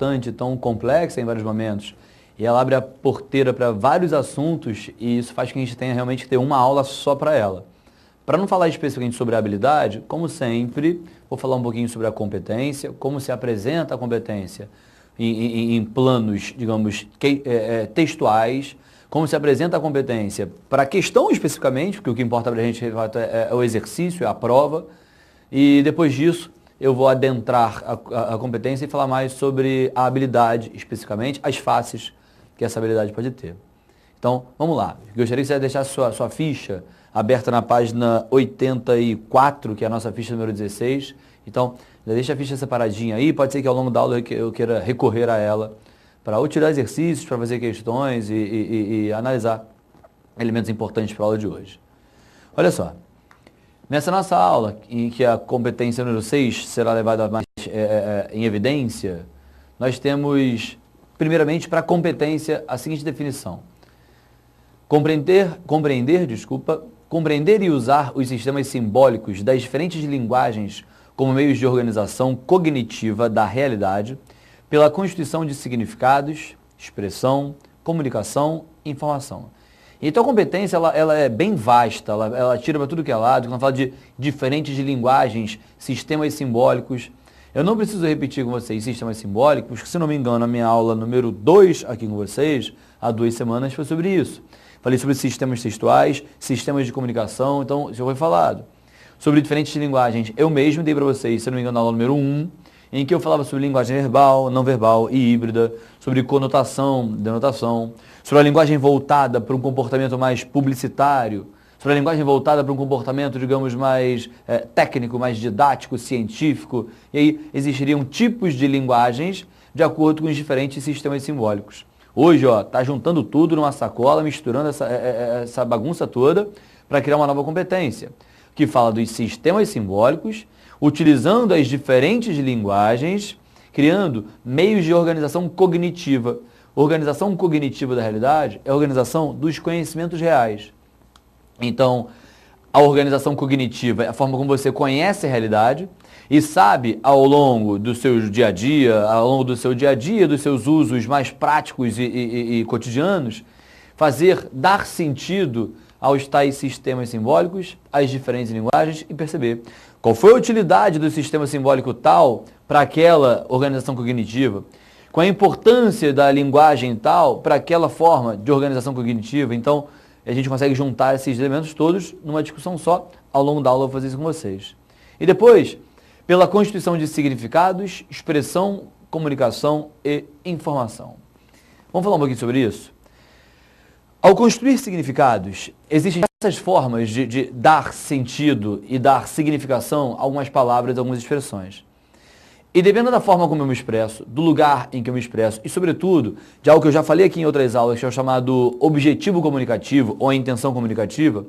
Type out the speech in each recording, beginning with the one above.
importante, tão complexa em vários momentos, e ela abre a porteira para vários assuntos, e isso faz com que a gente tenha realmente que ter uma aula só para ela. Para não falar especificamente sobre a habilidade, como sempre, vou falar um pouquinho sobre a competência, como se apresenta a competência em planos, digamos, textuais, como se apresenta a competência para a questão especificamente, porque o que importa para a gente é o exercício, é a prova, e depois disso eu vou adentrar a competência e falar mais sobre a habilidade especificamente, as faces que essa habilidade pode ter. Então, vamos lá. Gostaria que você deixasse sua ficha aberta na página 84, que é a nossa ficha número 16. Então, já deixa a ficha separadinha aí, pode ser que ao longo da aula eu queira recorrer a ela para ou tirar exercícios, para fazer questões e analisar elementos importantes para a aula de hoje. Olha só, nessa nossa aula, em que a competência número 6 será levada mais em evidência, nós temos, primeiramente, para a competência, a seguinte definição. Compreender e usar os sistemas simbólicos das diferentes linguagens como meios de organização cognitiva da realidade, pela constituição de significados, expressão, comunicação e informação. Então a competência ela é bem vasta, ela tira para tudo que é lado, quando fala de diferentes linguagens, sistemas simbólicos. Eu não preciso repetir com vocês sistemas simbólicos, porque se não me engano a minha aula número 2 aqui com vocês, há 2 semanas, foi sobre isso. Falei sobre sistemas textuais, sistemas de comunicação, então isso foi falado. Sobre diferentes linguagens, eu mesmo dei para vocês, se não me engano, na aula número 1, em que eu falava sobre linguagem verbal, não verbal e híbrida, sobre conotação, denotação, sobre a linguagem voltada para um comportamento mais publicitário, sobre a linguagem voltada para um comportamento, digamos, mais técnico, mais didático, científico, e aí existiriam tipos de linguagens de acordo com os diferentes sistemas simbólicos. Hoje, tá juntando tudo numa sacola, misturando essa bagunça toda para criar uma nova competência, que fala dos sistemas simbólicos, utilizando as diferentes linguagens, criando meios de organização cognitiva. Organização cognitiva da realidade é a organização dos conhecimentos reais. Então, a organização cognitiva é a forma como você conhece a realidade e sabe, ao longo do seu dia a dia, dos seus usos mais práticos e cotidianos, dar sentido aos tais sistemas simbólicos, às diferentes linguagens e perceber qual foi a utilidade do sistema simbólico tal para aquela organização cognitiva, qual a importância da linguagem tal para aquela forma de organização cognitiva. Então, a gente consegue juntar esses elementos todos numa discussão só. Ao longo da aula eu vou fazer isso com vocês. E depois, pela constituição de significados, expressão, comunicação e informação. Vamos falar um pouquinho sobre isso? Ao construir significados, existem diversas formas de dar sentido e dar significação a algumas palavras, a algumas expressões. E dependendo da forma como eu me expresso, do lugar em que eu me expresso e, sobretudo, de algo que eu já falei aqui em outras aulas, que é o chamado objetivo comunicativo ou a intenção comunicativa,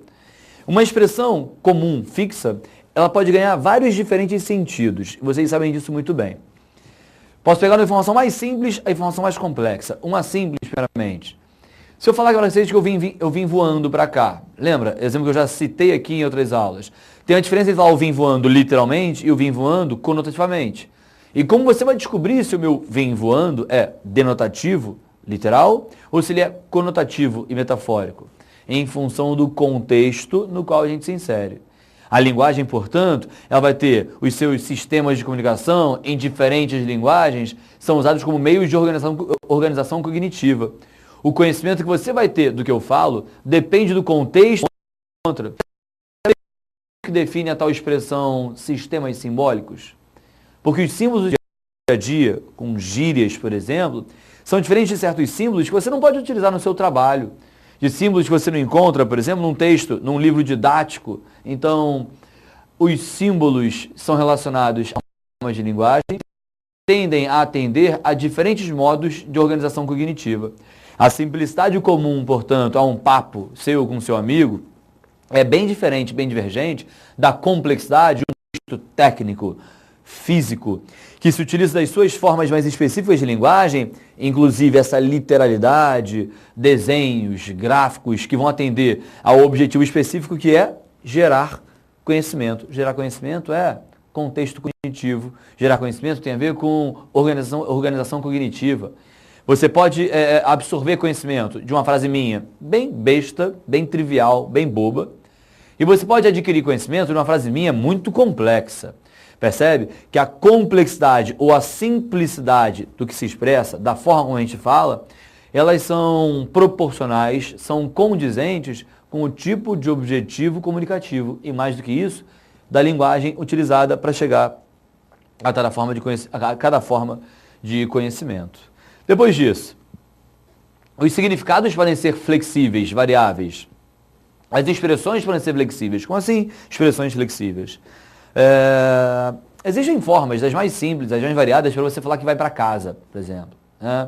uma expressão comum, fixa, ela pode ganhar vários diferentes sentidos. Vocês sabem disso muito bem. Posso pegar uma informação mais simples a informação mais complexa. Uma simples, primeiramente. Se eu falar para vocês que eu vim voando para cá, lembra? Exemplo que eu já citei aqui em outras aulas. Tem a diferença entre falar o vim voando literalmente e o vim voando conotativamente. E como você vai descobrir se o meu vim voando é denotativo, literal, ou se ele é conotativo e metafórico? Em função do contexto no qual a gente se insere. A linguagem, portanto, ela vai ter os seus sistemas de comunicação em diferentes linguagens, são usados como meios de organização cognitiva. O conhecimento que você vai ter do que eu falo depende do contexto que define a tal expressão sistemas simbólicos. Porque os símbolos do dia a dia, com gírias, por exemplo, são diferentes de certos símbolos que você não pode utilizar no seu trabalho. De símbolos que você não encontra, por exemplo, num texto, num livro didático. Então, os símbolos são relacionados a formas de linguagem, tendem a atender a diferentes modos de organização cognitiva. A simplicidade comum, portanto, a um papo seu com seu amigo, é bem diferente, bem divergente da complexidade de um texto técnico, físico, que se utiliza das suas formas mais específicas de linguagem, inclusive essa literalidade, desenhos, gráficos, que vão atender ao objetivo específico que é gerar conhecimento. Gerar conhecimento é contexto cognitivo. cognitivo. Gerar conhecimento tem a ver com organização cognitiva. Você pode absorver conhecimento de uma frase minha bem besta, bem trivial, bem boba. E você pode adquirir conhecimento de uma frase minha muito complexa. Percebe que a complexidade ou a simplicidade do que se expressa, da forma como a gente fala, elas são proporcionais, são condizentes com o tipo de objetivo comunicativo. E mais do que isso, da linguagem utilizada para chegar a cada forma de conhecimento. Depois disso, os significados podem ser flexíveis, variáveis. As expressões podem ser flexíveis. Como assim, expressões flexíveis? Existem formas, das mais simples, das mais variadas, para você falar que vai para casa, por exemplo. Né?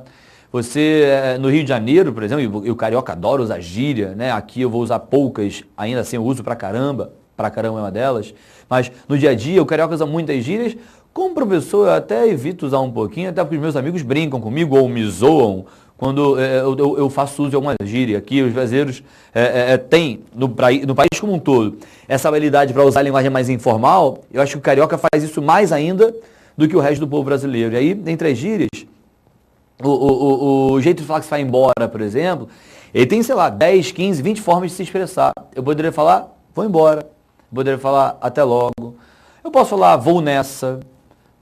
Você, no Rio de Janeiro, por exemplo, e o carioca adora usar gíria, né? Aqui eu vou usar poucas, ainda assim eu uso pra caramba é uma delas, mas no dia a dia o carioca usa muitas gírias. Como professor, eu até evito usar um pouquinho, até porque os meus amigos brincam comigo ou me zoam quando eu faço uso de alguma gíria. Aqui os brasileiros têm, no país como um todo, essa habilidade para usar a linguagem mais informal. Eu acho que o carioca faz isso mais ainda do que o resto do povo brasileiro. E aí, entre as gírias, o jeito de falar que você vai embora, por exemplo, ele tem, sei lá, 10, 15, 20 formas de se expressar. Eu poderia falar, vou embora. Eu poderia falar, até logo. Eu posso falar, vou nessa.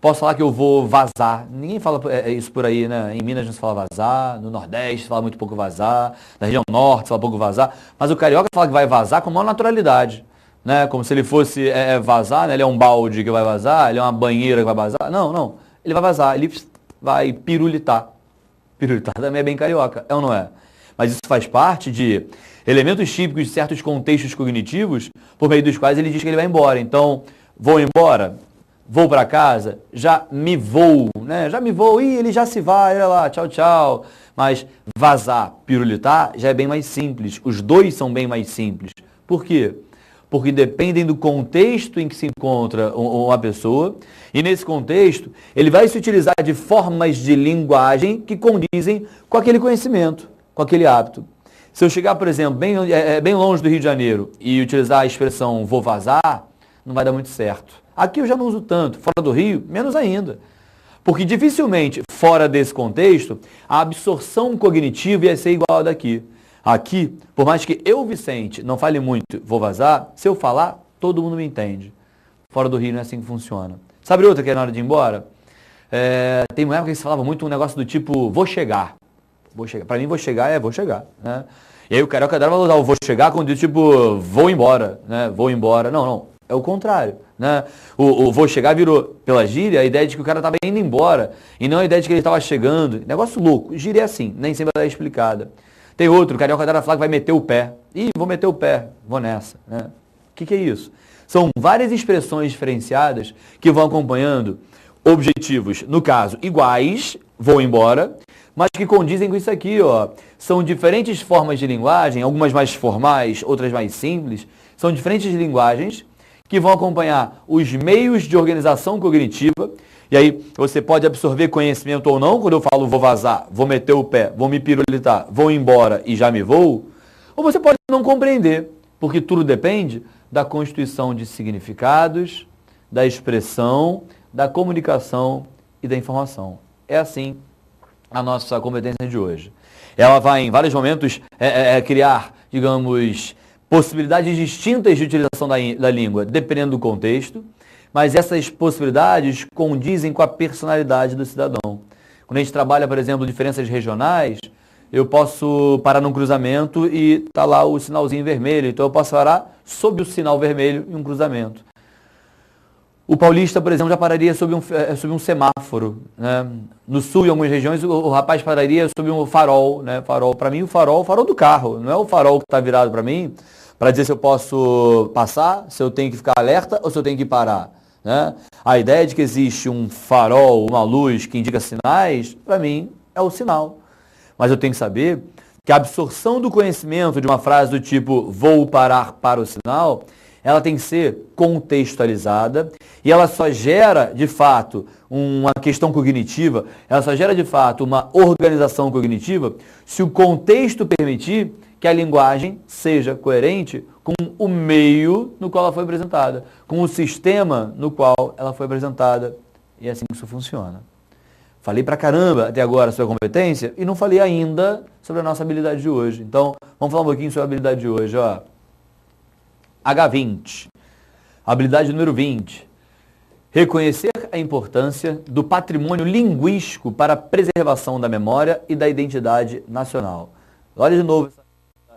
Posso falar que eu vou vazar. Ninguém fala isso por aí, né? Em Minas não se fala vazar, no Nordeste se fala muito pouco vazar, na região Norte se fala pouco vazar, mas o carioca fala que vai vazar com maior naturalidade, né? Como se ele fosse vazar, né? Ele é um balde que vai vazar, ele é uma banheira que vai vazar. Não, não. Ele vai vazar, ele vai pirulitar. Pirulitar também é bem carioca, é ou não é? Mas isso faz parte de elementos típicos de certos contextos cognitivos, por meio dos quais ele diz que ele vai embora. Então, vou embora, vou para casa, já me vou, né? Já me vou, e ele já se vai, olha lá, tchau, tchau. Mas vazar, pirulitar, já é bem mais simples. Os dois são bem mais simples. Por quê? Porque dependem do contexto em que se encontra uma pessoa, e nesse contexto, ele vai se utilizar de formas de linguagem que condizem com aquele conhecimento, com aquele hábito. Se eu chegar, por exemplo, bem longe do Rio de Janeiro e utilizar a expressão vou vazar, não vai dar muito certo. Aqui eu já não uso tanto, fora do Rio, menos ainda. Porque dificilmente, fora desse contexto, a absorção cognitiva ia ser igual a daqui. Aqui, por mais que eu, Vicente, não fale muito, vou vazar, se eu falar, todo mundo me entende. Fora do Rio não é assim que funciona. Sabe outra que é na hora de ir embora? Tem uma época que se falava muito um negócio do tipo, vou chegar. Vou chegar. Para mim, vou chegar vou chegar. Né? E aí o carioca vai usar o vou chegar quando diz tipo, vou embora. Né? Vou embora. Não, não. É o contrário. Né? O vou chegar virou, pela gíria, a ideia de que o cara estava indo embora. E não a ideia de que ele estava chegando. Negócio louco. Gíria é assim, nem sempre ela é explicada. Tem outro, o carioca vai falar que vai meter o pé. Ih, vou meter o pé, vou nessa. Né? O que é isso? São várias expressões diferenciadas que vão acompanhando objetivos, no caso, iguais, vou embora, mas que condizem com isso aqui, ó. São diferentes formas de linguagem, algumas mais formais, outras mais simples. São diferentes linguagens que vão acompanhar os meios de organização cognitiva. E aí você pode absorver conhecimento ou não, quando eu falo vou vazar, vou meter o pé, vou me pirulitar, vou embora e já me vou. Ou você pode não compreender, porque tudo depende da constituição de significados, da expressão, da comunicação e da informação. É assim a nossa competência de hoje. Ela vai, em vários momentos, criar, digamos, possibilidades distintas de utilização da língua, dependendo do contexto, mas essas possibilidades condizem com a personalidade do cidadão. Quando a gente trabalha, por exemplo, diferenças regionais, eu posso parar num cruzamento e tá lá o sinalzinho vermelho, então eu posso parar sob o sinal vermelho em um cruzamento. O paulista, por exemplo, já pararia sob um semáforo. Né? No sul, em algumas regiões, o rapaz pararia sob um farol. Né? Farol. Para mim, o farol do carro. Não é o farol que está virado para mim, para dizer se eu posso passar, se eu tenho que ficar alerta ou se eu tenho que parar. Né? A ideia de que existe um farol, uma luz que indica sinais, para mim, é o sinal. Mas eu tenho que saber que a absorção do conhecimento de uma frase do tipo vou parar para o sinal, ela tem que ser contextualizada e ela só gera, de fato, uma questão cognitiva, ela só gera, de fato, uma organização cognitiva se o contexto permitir que a linguagem seja coerente com o meio no qual ela foi apresentada, com o sistema no qual ela foi apresentada. E é assim que isso funciona. Falei pra caramba até agora sobre a competência e não falei ainda sobre a nossa habilidade de hoje. Então, vamos falar um pouquinho sobre a habilidade de hoje. Ó. H20. Habilidade número 20. Reconhecer a importância do patrimônio linguístico para a preservação da memória e da identidade nacional. Olha de novo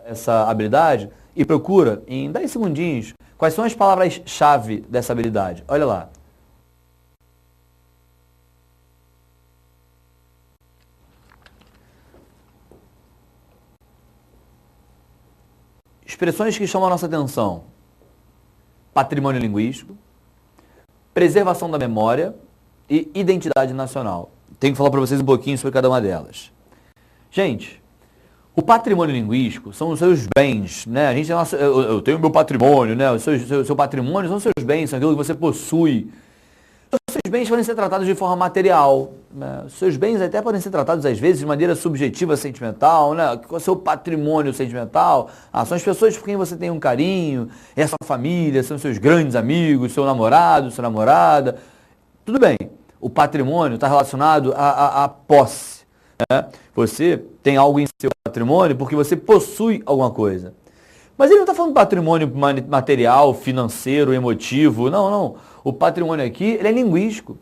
essa habilidade e procura, em 10 segundinhos, quais são as palavras-chave dessa habilidade. Olha lá. Expressões que chamam a nossa atenção. Patrimônio linguístico, preservação da memória e identidade nacional. Tenho que falar para vocês um pouquinho sobre cada uma delas. Gente, o patrimônio linguístico são os seus bens, né? A gente tem eu tenho meu patrimônio, né? O seu patrimônio são os seus bens, são aquilo que você possui. Os seus bens podem ser tratados de forma material, né? Os seus bens até podem ser tratados, às vezes, de maneira subjetiva, sentimental, né? O seu patrimônio sentimental, são as pessoas por quem você tem um carinho, é a sua família, são seus grandes amigos, seu namorado, sua namorada. Tudo bem, o patrimônio está relacionado à posse, né? Você tem algo em seu patrimônio porque você possui alguma coisa. Mas ele não está falando de patrimônio material, financeiro, emotivo. Não, não. O patrimônio aqui ele é linguístico.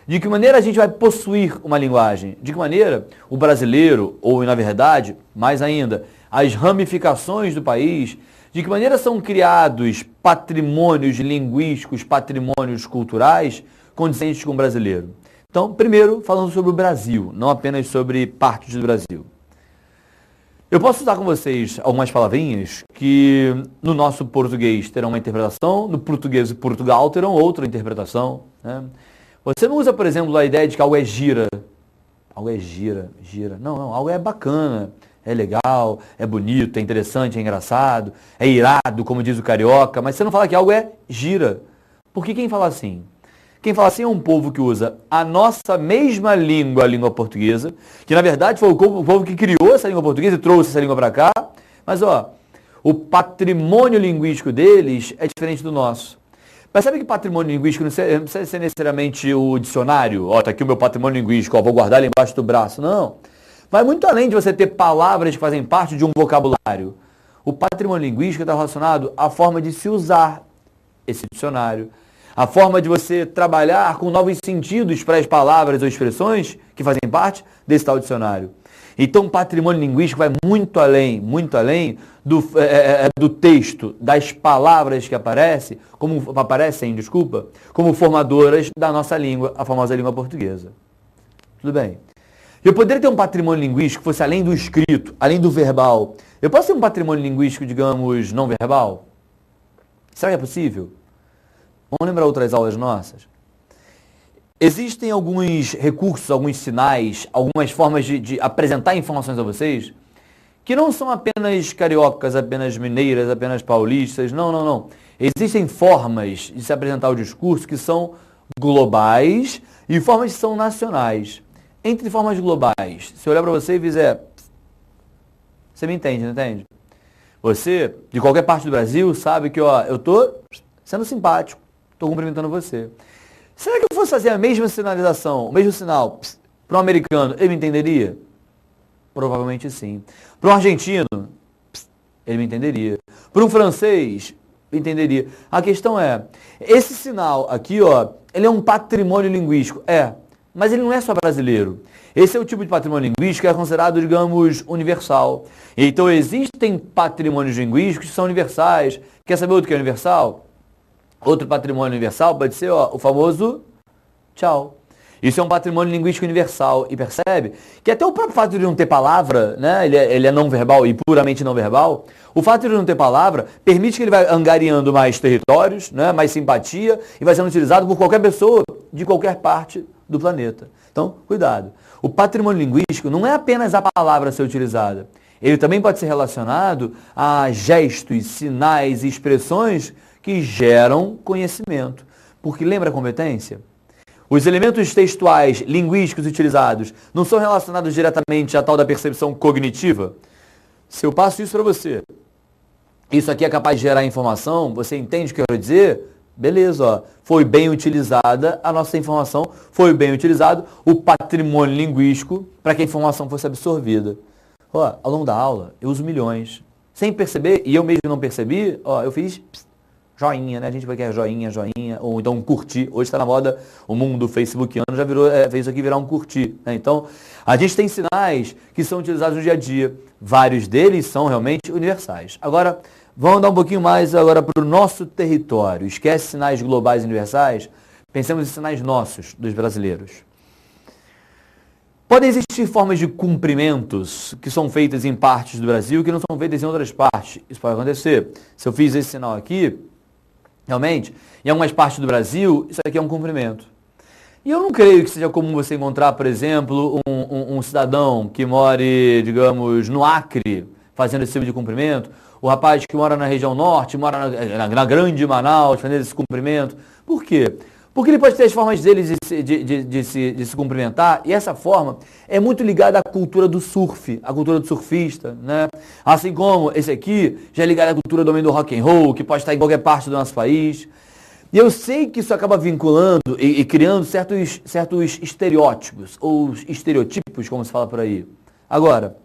De que maneira a gente vai possuir uma linguagem? De que maneira o brasileiro, ou na verdade, mais ainda, as ramificações do país, de que maneira são criados patrimônios linguísticos, patrimônios culturais condizentes com o brasileiro? Então, primeiro, falando sobre o Brasil, não apenas sobre partes do Brasil. Eu posso usar com vocês algumas palavrinhas que no nosso português terão uma interpretação, no português de Portugal terão outra interpretação, né? Você não usa, por exemplo, a ideia de que algo é gira. Algo é gira. Não, não, algo é bacana, é legal, é bonito, é interessante, é engraçado, é irado, como diz o carioca, mas você não fala que algo é gira. Porque quem fala assim? Quem fala assim é um povo que usa a nossa mesma língua, a língua portuguesa, que na verdade foi o povo que criou essa língua portuguesa e trouxe essa língua para cá, mas o patrimônio linguístico deles é diferente do nosso. Percebe que patrimônio linguístico não precisa ser necessariamente o dicionário, tá aqui o meu patrimônio linguístico, vou guardar ele embaixo do braço, não. Vai muito além de você ter palavras que fazem parte de um vocabulário. O patrimônio linguístico está relacionado à forma de se usar esse dicionário, a forma de você trabalhar com novos sentidos para as palavras ou expressões que fazem parte desse tal dicionário. Então, patrimônio linguístico vai muito além do texto, das palavras que aparecem, como formadoras da nossa língua, a famosa língua portuguesa. Tudo bem? Eu poderia ter um patrimônio linguístico que fosse além do escrito, além do verbal. Eu posso ter um patrimônio linguístico, digamos, não verbal? Será que é possível? Vamos lembrar outras aulas nossas? Existem alguns recursos, alguns sinais, algumas formas de apresentar informações a vocês que não são apenas cariocas, apenas mineiras, apenas paulistas. Não, não, não. Existem formas de se apresentar o discurso que são globais e formas que são nacionais. Entre formas globais, se eu olhar para você e fizer... Você me entende, não entende? Você, de qualquer parte do Brasil, sabe que eu estou sendo simpático. Estou cumprimentando você. Será que eu fosse fazer a mesma sinalização, o mesmo sinal para um americano, ele me entenderia? Provavelmente sim. Para um argentino, ele me entenderia. Para um francês, entenderia. A questão é, esse sinal aqui, ele é um patrimônio linguístico. Mas ele não é só brasileiro. Esse é o tipo de patrimônio linguístico que é considerado, digamos, universal. Então existem patrimônios linguísticos que são universais. Quer saber outro que é universal? Outro patrimônio universal pode ser o famoso tchau. Isso é um patrimônio linguístico universal. E percebe que até o próprio fato de não ter palavra, né, ele é não verbal e puramente não verbal, o fato de não ter palavra permite que ele vai angariando mais territórios, né, mais simpatia, e vai sendo utilizado por qualquer pessoa de qualquer parte do planeta. Então, cuidado. O patrimônio linguístico não é apenas a palavra a ser utilizada. Ele também pode ser relacionado a gestos, sinais e expressões que geram conhecimento. Porque lembra a competência? Os elementos textuais, linguísticos utilizados não são relacionados diretamente à tal da percepção cognitiva? Se eu passo isso para você, isso aqui é capaz de gerar informação, você entende o que eu quero dizer? Beleza, ó. Foi bem utilizada a nossa informação, foi bem utilizado o patrimônio linguístico para que a informação fosse absorvida. Ó, ao longo da aula, eu uso milhões. Sem perceber, e eu mesmo não percebi, ó, eu fiz joinha, né? A gente vai querer joinha, ou então curtir. Hoje está na moda o mundo facebookiano, já virou, fez isso aqui virar um curtir, né? Então, a gente tem sinais que são utilizados no dia a dia. Vários deles são realmente universais. Agora, vamos andar um pouquinho mais agora para o nosso território. Esquece sinais globais e universais. Pensemos em sinais nossos, dos brasileiros. Podem existir formas de cumprimentos que são feitas em partes do Brasil que não são feitas em outras partes. Isso pode acontecer. Se eu fiz esse sinal aqui, realmente, em algumas partes do Brasil, isso aqui é um cumprimento. E eu não creio que seja comum você encontrar, por exemplo, um cidadão que more, digamos, no Acre, fazendo esse tipo de cumprimento. O rapaz que mora na região norte, mora na grande Manaus, fazendo esse cumprimento. Por quê? Porque ele pode ter as formas dele de se cumprimentar, e essa forma é muito ligada à cultura do surf, à cultura do surfista, né? Assim como esse aqui já é ligado à cultura do homem do rock and roll, que pode estar em qualquer parte do nosso país. E eu sei que isso acaba vinculando e criando certos estereótipos, ou estereotipos, como se fala por aí. Agora,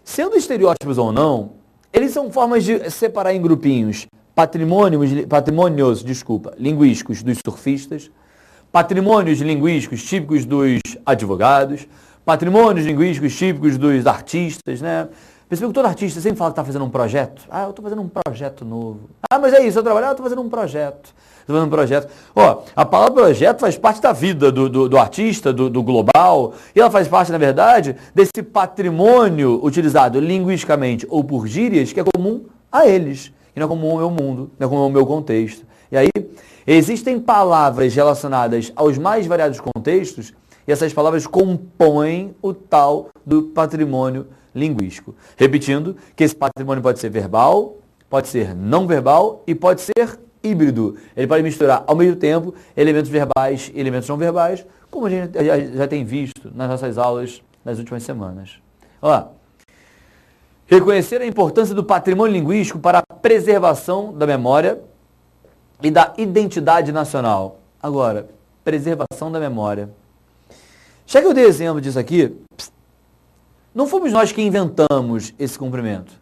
sendo estereótipos ou não, eles são formas de separar em grupinhos patrimônios linguísticos dos surfistas, patrimônios linguísticos típicos dos advogados, patrimônios linguísticos típicos dos artistas, né? Percebeu que todo artista sempre fala que está fazendo um projeto. Ah, eu estou fazendo um projeto novo. Ah, mas é isso, eu trabalho, eu estou fazendo um projeto. Estou fazendo um projeto. Ó, a palavra projeto faz parte da vida do artista, do global, e ela faz parte, na verdade, desse patrimônio utilizado linguisticamente ou por gírias que é comum a eles, que não é comum ao meu mundo, não é comum ao meu contexto. E aí, existem palavras relacionadas aos mais variados contextos, e essas palavras compõem o tal do patrimônio linguístico. Repetindo, que esse patrimônio pode ser verbal, pode ser não verbal e pode ser híbrido. Ele pode misturar ao mesmo tempo elementos verbais e elementos não verbais, como a gente já tem visto nas nossas aulas nas últimas semanas. Ó, reconhecer a importância do patrimônio linguístico para a preservação da memória e da identidade nacional. Agora, preservação da memória. Já que eu dei exemplo disso aqui, não fomos nós que inventamos esse cumprimento.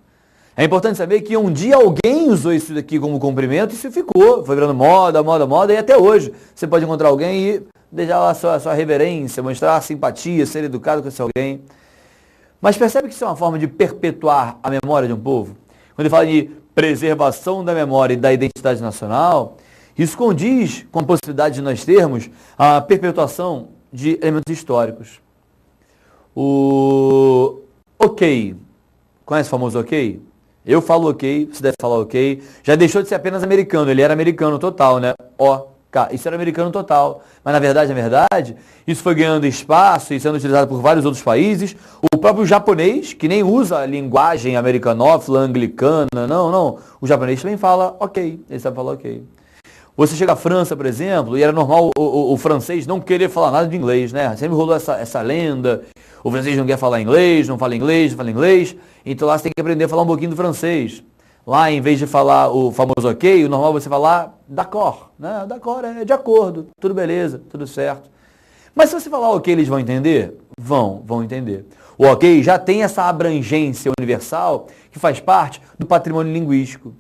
É importante saber que um dia alguém usou isso daqui como cumprimento e isso ficou. Foi virando moda, e até hoje você pode encontrar alguém e deixar lá a sua reverência, mostrar simpatia, ser educado com esse alguém. Mas percebe que isso é uma forma de perpetuar a memória de um povo? Quando ele fala de preservação da memória e da identidade nacional, isso condiz com a possibilidade de nós termos a perpetuação de elementos históricos. O ok. Conhece o famoso ok? Eu falo ok, você deve falar ok. Já deixou de ser apenas americano, ele era americano total, né? OK. Isso era americano total. Mas na verdade, isso foi ganhando espaço e sendo utilizado por vários outros países. O próprio japonês, que nem usa a linguagem americanófila, anglicana, não. O japonês também fala ok, ele sabe falar ok. Você chega à França, por exemplo, e era normal o francês não querer falar nada de inglês, né? Sempre rolou essa lenda. O francês não quer falar inglês, não fala inglês. Então lá você tem que aprender a falar um pouquinho do francês. Lá, em vez de falar o famoso ok, o normal é você falar d'accord, né? D'accord é de acordo, tudo beleza, tudo certo. Mas se você falar ok, eles vão entender? Vão entender. O ok já tem essa abrangência universal que faz parte do patrimônio linguístico.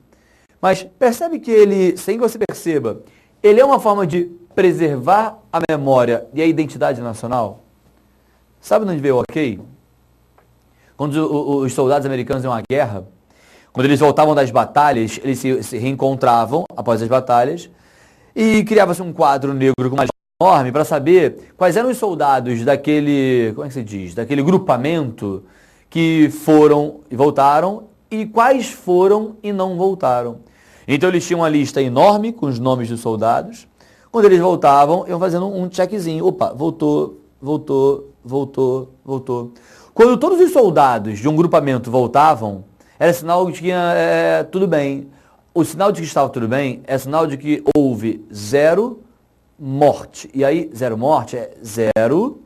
Mas percebe que ele, sem que você perceba, ele é uma forma de preservar a memória e a identidade nacional? Sabe onde veio o ok? Quando os soldados americanos iam à guerra, quando eles voltavam das batalhas, eles se reencontravam após as batalhas e criava-se um quadro negro com uma enorme para saber quais eram os soldados daquele, como é que se diz, daquele grupamento que foram e voltaram e quais foram e não voltaram. Então eles tinham uma lista enorme com os nomes dos soldados. Quando eles voltavam, iam fazendo um checkzinho. Opa, voltou. Quando todos os soldados de um grupamento voltavam, era sinal de que tudo bem. O sinal de que estava tudo bem é sinal de que houve zero morte. E aí, zero morte é zero,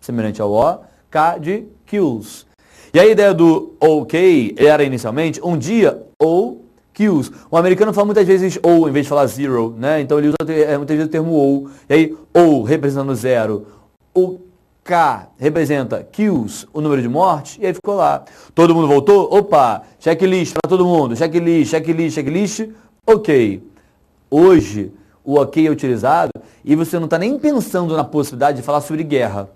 semelhante ao O, K de kills. E a ideia do ok era inicialmente um dia ou kills. O americano fala muitas vezes ou, em vez de falar zero, né? Então ele usa muitas vezes o termo ou. E aí, ou representando zero. O K representa kills, o número de mortes, e aí ficou lá. Todo mundo voltou? Opa, checklist para todo mundo. Checklist, checklist, checklist. Ok. Hoje, o ok é utilizado e você não está nem pensando na possibilidade de falar sobre guerra.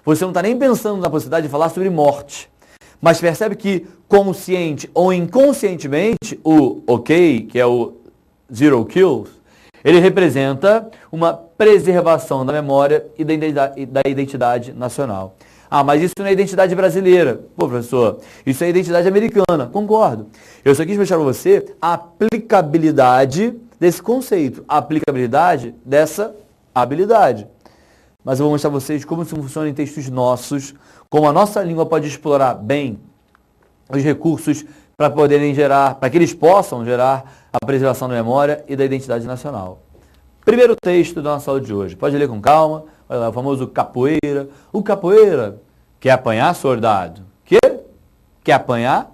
Você não está nem pensando na possibilidade de falar sobre morte. Mas percebe que, consciente ou inconscientemente, o ok, que é o zero kills, ele representa uma preservação da memória e da identidade nacional. Ah, mas isso não é identidade brasileira. Pô, professor, isso é identidade americana. Concordo. Eu só quis mostrar para você a aplicabilidade desse conceito, a aplicabilidade dessa habilidade. Mas eu vou mostrar para vocês como isso funciona em textos nossos, como a nossa língua pode explorar bem os recursos para poderem gerar, para que eles possam gerar a preservação da memória e da identidade nacional. Primeiro texto da nossa aula de hoje. Pode ler com calma. Olha lá, o famoso capoeira. O capoeira quer apanhar, soldado? Quer apanhar?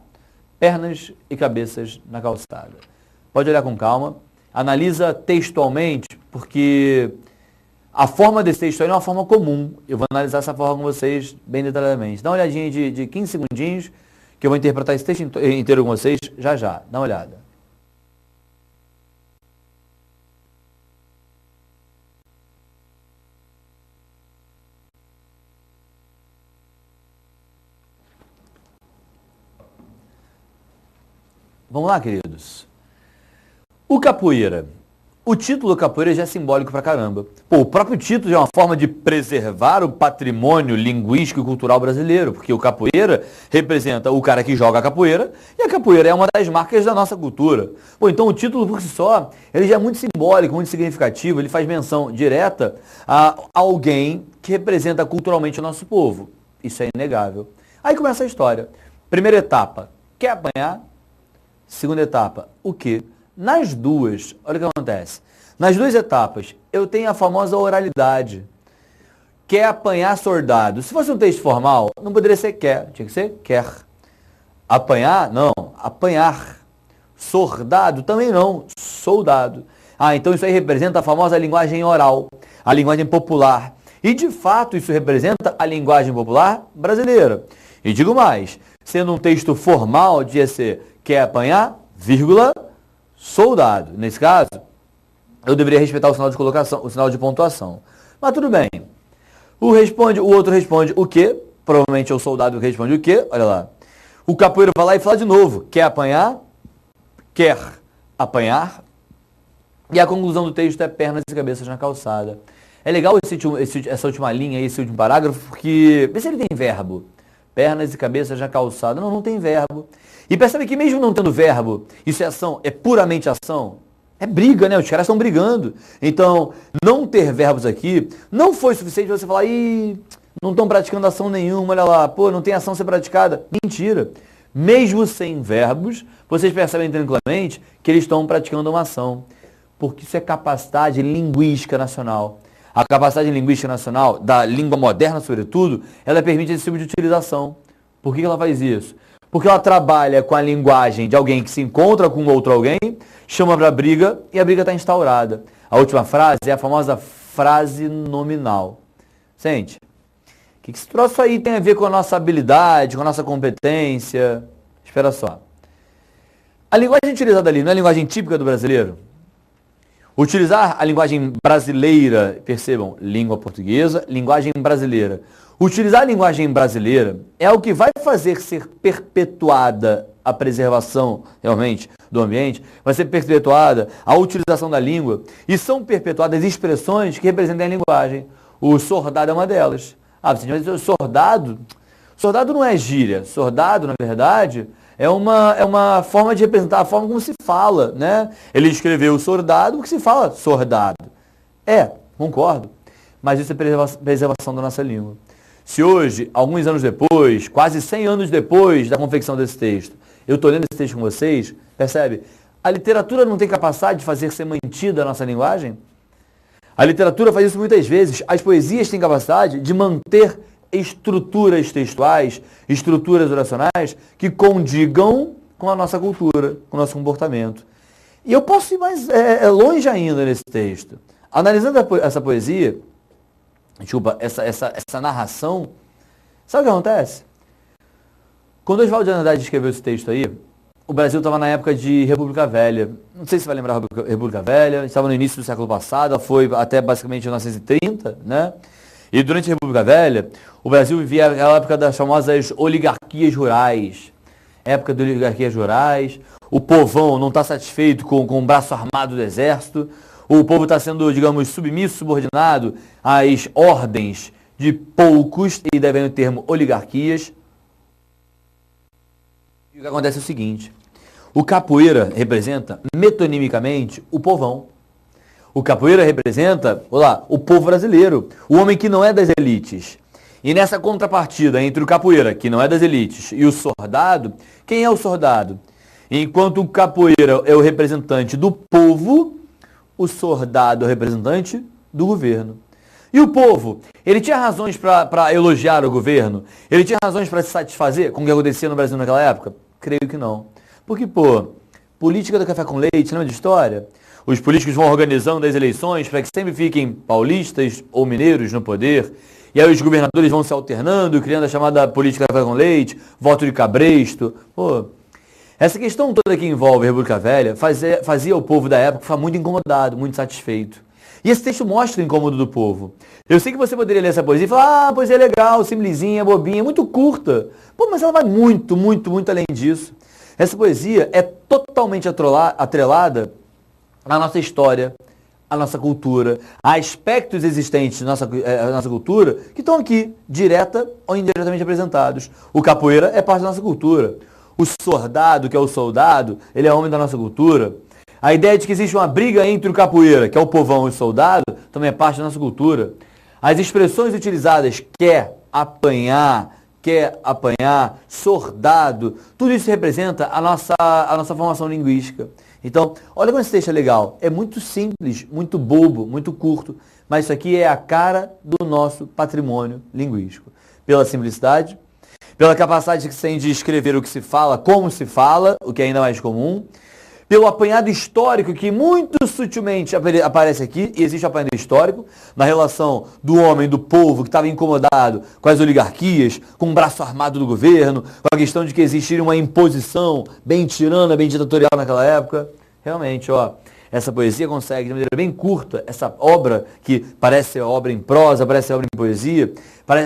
Pernas e cabeças na calçada. Pode olhar com calma. Analisa textualmente, porque a forma desse texto aí não é uma forma comum. Eu vou analisar essa forma com vocês bem detalhadamente. Dá uma olhadinha de 15 segundinhos, que eu vou interpretar esse texto inteiro com vocês já já. Dá uma olhada. Vamos lá, queridos. O capoeira. O título capoeira já é simbólico pra caramba. Pô, o próprio título já é uma forma de preservar o patrimônio linguístico e cultural brasileiro, porque o capoeira representa o cara que joga a capoeira, e a capoeira é uma das marcas da nossa cultura. Pô, então o título por si só, ele já é muito simbólico, muito significativo, ele faz menção direta a alguém que representa culturalmente o nosso povo. Isso é inegável. Aí começa a história. Primeira etapa, quer apanhar? Segunda etapa, o quê? Nas duas, olha o que acontece. Nas duas etapas, eu tenho a famosa oralidade. Quer apanhar, soldado. Se fosse um texto formal, não poderia ser quer, tinha que ser quer. Apanhar, não, apanhar. Soldado, também não, soldado. Ah, então isso aí representa a famosa linguagem oral, a linguagem popular. E de fato isso representa a linguagem popular brasileira. E digo mais, sendo um texto formal, devia ser quer apanhar, vírgula, soldado. Nesse caso, eu deveria respeitar o sinal de colocação, o sinal de pontuação. Mas tudo bem. O outro responde o quê? Provavelmente é o soldado que responde o quê? Olha lá. O capoeiro vai lá e fala de novo. Quer apanhar? Quer apanhar? E a conclusão do texto é pernas e cabeças na calçada. É legal essa última linha, esse último parágrafo, porque vê se ele tem verbo. Pernas e cabeças na calçada. Não, não tem verbo. E percebe que mesmo não tendo verbo, isso é ação, é puramente ação. É briga, né? Os caras estão brigando. Então, não ter verbos aqui não foi suficiente para você falar, não estão praticando ação nenhuma, olha lá, pô, não tem ação a ser praticada. Mentira. Mesmo sem verbos, vocês percebem tranquilamente que eles estão praticando uma ação. Porque isso é capacidade linguística nacional. A capacidade linguística nacional, da língua moderna sobretudo, ela permite esse tipo de utilização. Por que ela faz isso? Porque ela trabalha com a linguagem de alguém que se encontra com outro alguém, chama para briga e a briga está instaurada. A última frase é a famosa frase nominal. Sente, o que esse troço aí tem a ver com a nossa habilidade, com a nossa competência? Espera só. A linguagem utilizada ali não é a linguagem típica do brasileiro? Utilizar a linguagem brasileira, percebam, língua portuguesa, linguagem brasileira. Utilizar a linguagem brasileira é o que vai fazer ser perpetuada a preservação, realmente, do ambiente, vai ser perpetuada a utilização da língua e são perpetuadas expressões que representem a linguagem. O sordado é uma delas. Ah, você vai dizer, sordado? Sordado não é gíria. Sordado, na verdade, é uma forma de representar a forma como se fala, né? Ele escreveu sordado, o que se fala sordado. Concordo. Mas isso é preservação da nossa língua. Se hoje, alguns anos depois, quase 100 anos depois da confecção desse texto, eu estou lendo esse texto com vocês, percebe? A literatura não tem capacidade de fazer ser mantida a nossa linguagem? A literatura faz isso muitas vezes. As poesias têm capacidade de manter estruturas textuais, estruturas oracionais que condigam com a nossa cultura, com o nosso comportamento. E eu posso ir mais longe ainda nesse texto. Analisando essa poesia, essa narração, sabe o que acontece? Quando Oswald de Andrade escreveu esse texto aí, o Brasil estava na época de República Velha. Não sei se vai lembrar a República Velha, estava no início do século passado, foi até basicamente 1930, né? E durante a República Velha, o Brasil vivia a época das famosas oligarquias rurais. Época de oligarquias rurais, o povão não está satisfeito com o braço armado do exército, o povo está sendo, digamos, submisso, subordinado às ordens de poucos, e daí vem o termo oligarquias. E o que acontece é o seguinte, o capoeira representa, metonimicamente, o povão. O capoeira representa, o povo brasileiro, o homem que não é das elites. E nessa contrapartida entre o capoeira, que não é das elites, e o soldado, quem é o soldado? Enquanto o capoeira é o representante do povo, o soldado é o representante do governo. E o povo, ele tinha razões para elogiar o governo? Ele tinha razões para se satisfazer com o que acontecia no Brasil naquela época? Creio que não. Porque, política do café com leite, lembra de história? Os políticos vão organizando as eleições para que sempre fiquem paulistas ou mineiros no poder. E aí os governadores vão se alternando, criando a chamada política do café com leite, voto de cabresto. Essa questão toda que envolve a República Velha fazia o povo da época ficar muito incomodado, muito satisfeito. E esse texto mostra o incômodo do povo. Eu sei que você poderia ler essa poesia e falar, poesia é legal, simplesinha, bobinha, muito curta. Mas ela vai muito, muito, muito além disso. Essa poesia é totalmente atrelada à nossa história, à nossa cultura, a aspectos existentes na nossa cultura que estão aqui, direta ou indiretamente apresentados. O capoeira é parte da nossa cultura. O soldado, que é o soldado, ele é homem da nossa cultura. A ideia de que existe uma briga entre o capoeira, que é o povão, e o soldado, também é parte da nossa cultura. As expressões utilizadas, quer apanhar, soldado, tudo isso representa a nossa formação linguística. Então, olha como esse texto é legal. É muito simples, muito bobo, muito curto, mas isso aqui é a cara do nosso patrimônio linguístico. Pela simplicidade, pela capacidade que se tem de escrever o que se fala, como se fala, o que é ainda mais comum, pelo apanhado histórico que muito sutilmente aparece aqui, e existe um apanhado histórico, na relação do homem, do povo, que estava incomodado com as oligarquias, com o braço armado do governo, com a questão de que existiria uma imposição bem tirana, bem ditatorial naquela época. Realmente, essa poesia consegue, de maneira bem curta, essa obra, que parece ser obra em prosa, parece ser obra em poesia,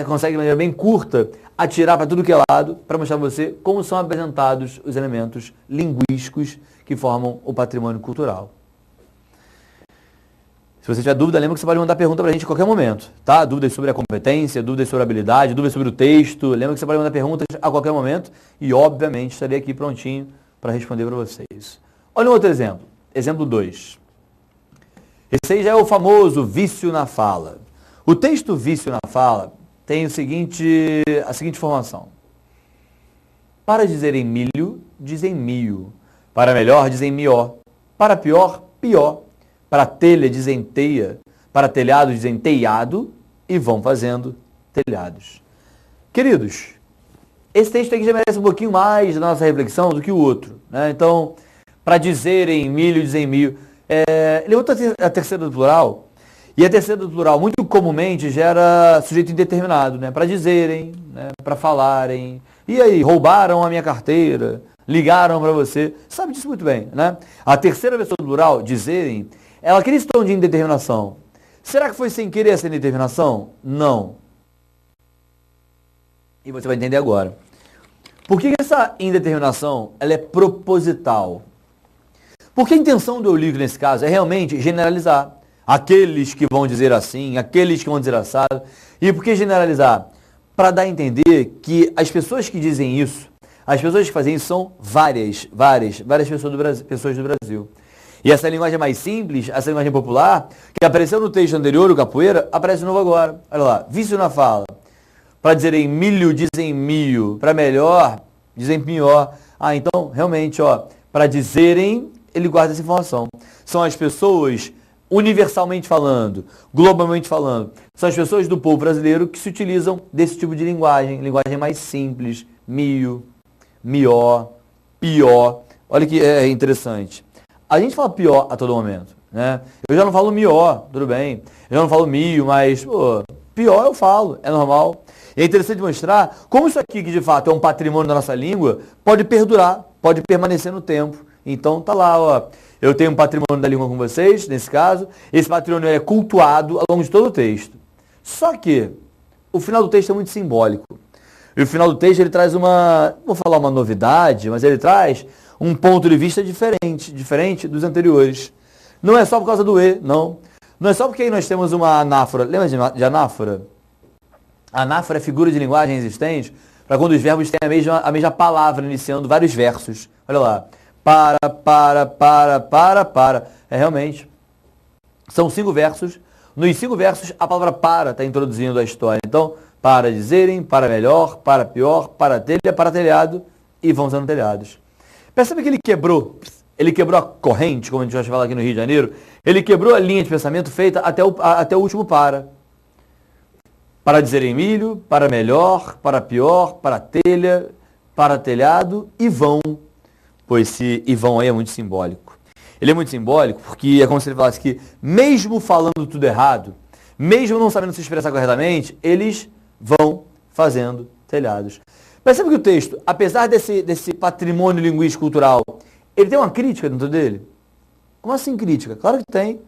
consegue, de maneira bem curta, atirar para tudo que é lado, para mostrar para você como são apresentados os elementos linguísticos que formam o patrimônio cultural. Se você tiver dúvida, lembra que você pode mandar pergunta para a gente a qualquer momento, tá? Dúvidas sobre a competência, dúvidas sobre a habilidade, dúvidas sobre o texto, lembra que você pode mandar perguntas a qualquer momento e, obviamente, estarei aqui prontinho para responder para vocês. Olha um outro exemplo, exemplo 2. Esse aí já é o famoso vício na fala. O texto vício na fala tem a seguinte formação. Para dizerem milho, dizem mio. Para melhor, dizem mió. Para pior, pior. Para telha, dizem teia. Para telhado, dizem teiado. E vão fazendo telhados. Queridos, esse texto aqui já merece um pouquinho mais da nossa reflexão do que o outro, né? Então, para dizerem milho, dizem mio. Ele usa a terceira do plural. E a terceira do plural, muito comumente, gera sujeito indeterminado, né? Para dizerem, né? Para falarem. E aí, roubaram a minha carteira, ligaram para você. Sabe disso muito bem, né? A terceira pessoa do plural, dizerem, ela cria esse tom de indeterminação. Será que foi sem querer essa indeterminação? Não. E você vai entender agora. Por que essa indeterminação ela é proposital? Porque a intenção do Eulírico, nesse caso, é realmente generalizar. Aqueles que vão dizer assim, aqueles que vão dizer assado. E por que generalizar? Para dar a entender que as pessoas que dizem isso, as pessoas que fazem isso são várias pessoas do Brasil. E essa linguagem mais simples, essa linguagem popular, que apareceu no texto anterior, o capoeira, aparece de novo agora. Olha lá, vício na fala. Para dizerem milho, dizem mio. Para melhor, dizem pior. Então, realmente, para dizerem, ele guarda essa informação. São as pessoas, universalmente falando, globalmente falando, são as pessoas do povo brasileiro que se utilizam desse tipo de linguagem mais simples, mio, mió, pior. Olha que é interessante. A gente fala pior a todo momento, né? Eu já não falo mió, tudo bem. Eu já não falo mio, mas, pô, pior eu falo, é normal. E é interessante mostrar como isso aqui, que de fato é um patrimônio da nossa língua, pode perdurar, pode permanecer no tempo. Então tá lá, ó. Eu tenho um patrimônio da língua com vocês, nesse caso. Esse patrimônio é cultuado ao longo de todo o texto. Só que o final do texto é muito simbólico. E o final do texto ele traz uma, não vou falar uma novidade, mas ele traz um ponto de vista diferente dos anteriores. Não é só por causa do E, não. Não é só porque aí nós temos uma anáfora. Lembra de anáfora? Anáfora é figura de linguagem existente para quando os verbos têm a mesma palavra iniciando vários versos. Olha lá. Para. É realmente. São 5 versos. Nos 5 versos, a palavra para está introduzindo a história. Então, para dizerem, para melhor, para pior, para telha, para telhado, e vão sendo telhados. Percebe que ele quebrou a corrente, como a gente vai falar aqui no Rio de Janeiro, ele quebrou a linha de pensamento feita até o último para. Para dizerem milho, para melhor, para pior, para telha, para telhado, e vão. Pois esse e vão aí é muito simbólico. Ele é muito simbólico porque é como se ele falasse que, mesmo falando tudo errado, mesmo não sabendo se expressar corretamente, eles vão fazendo telhados. Percebe que o texto, apesar desse patrimônio linguístico cultural, ele tem uma crítica dentro dele? Como assim crítica? Claro que tem.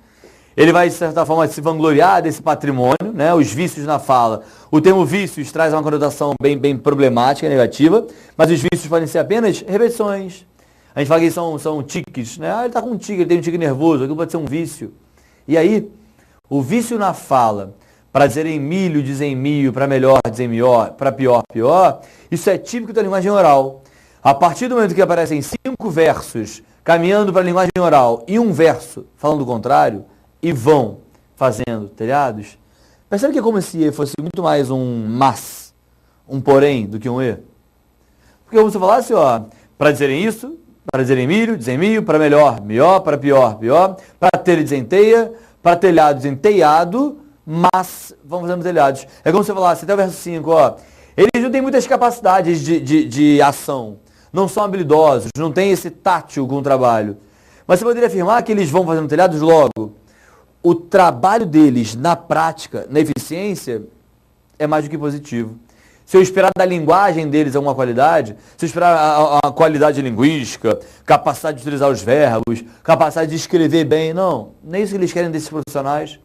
Ele vai, de certa forma, se vangloriar desse patrimônio, né? Os vícios na fala. O termo vícios traz uma conotação bem problemática, negativa, mas os vícios podem ser apenas repetições. A gente fala que são tiques, né? Ele está com um tique, ele tem um tique nervoso, aquilo pode ser um vício. E aí, o vício na fala, para dizerem milho, dizem mio, para melhor, dizem melhor, para pior, pior, isso é típico da linguagem oral. A partir do momento que aparecem 5 versos caminhando para a linguagem oral e um verso falando o contrário, e vão fazendo telhados, percebe que é como se fosse muito mais um mas, um porém, do que um e? Porque você falasse, ó, para dizerem isso, para dizerem milho, dizem milho, para melhor, melhor, para pior, pior, para telha, dizem teia, para telhado, dizem teiado, mas vão fazendo telhados. É como se você falasse, até o verso 5, ó, eles não têm muitas capacidades de ação, não são habilidosos, não têm esse tátil com o trabalho. Mas você poderia afirmar que eles vão fazendo telhados logo. O trabalho deles na prática, na eficiência, é mais do que positivo. Se eu esperar da linguagem deles alguma qualidade, se eu esperar a qualidade linguística, capacidade de utilizar os verbos, capacidade de escrever bem, não. Nem isso que eles querem desses profissionais.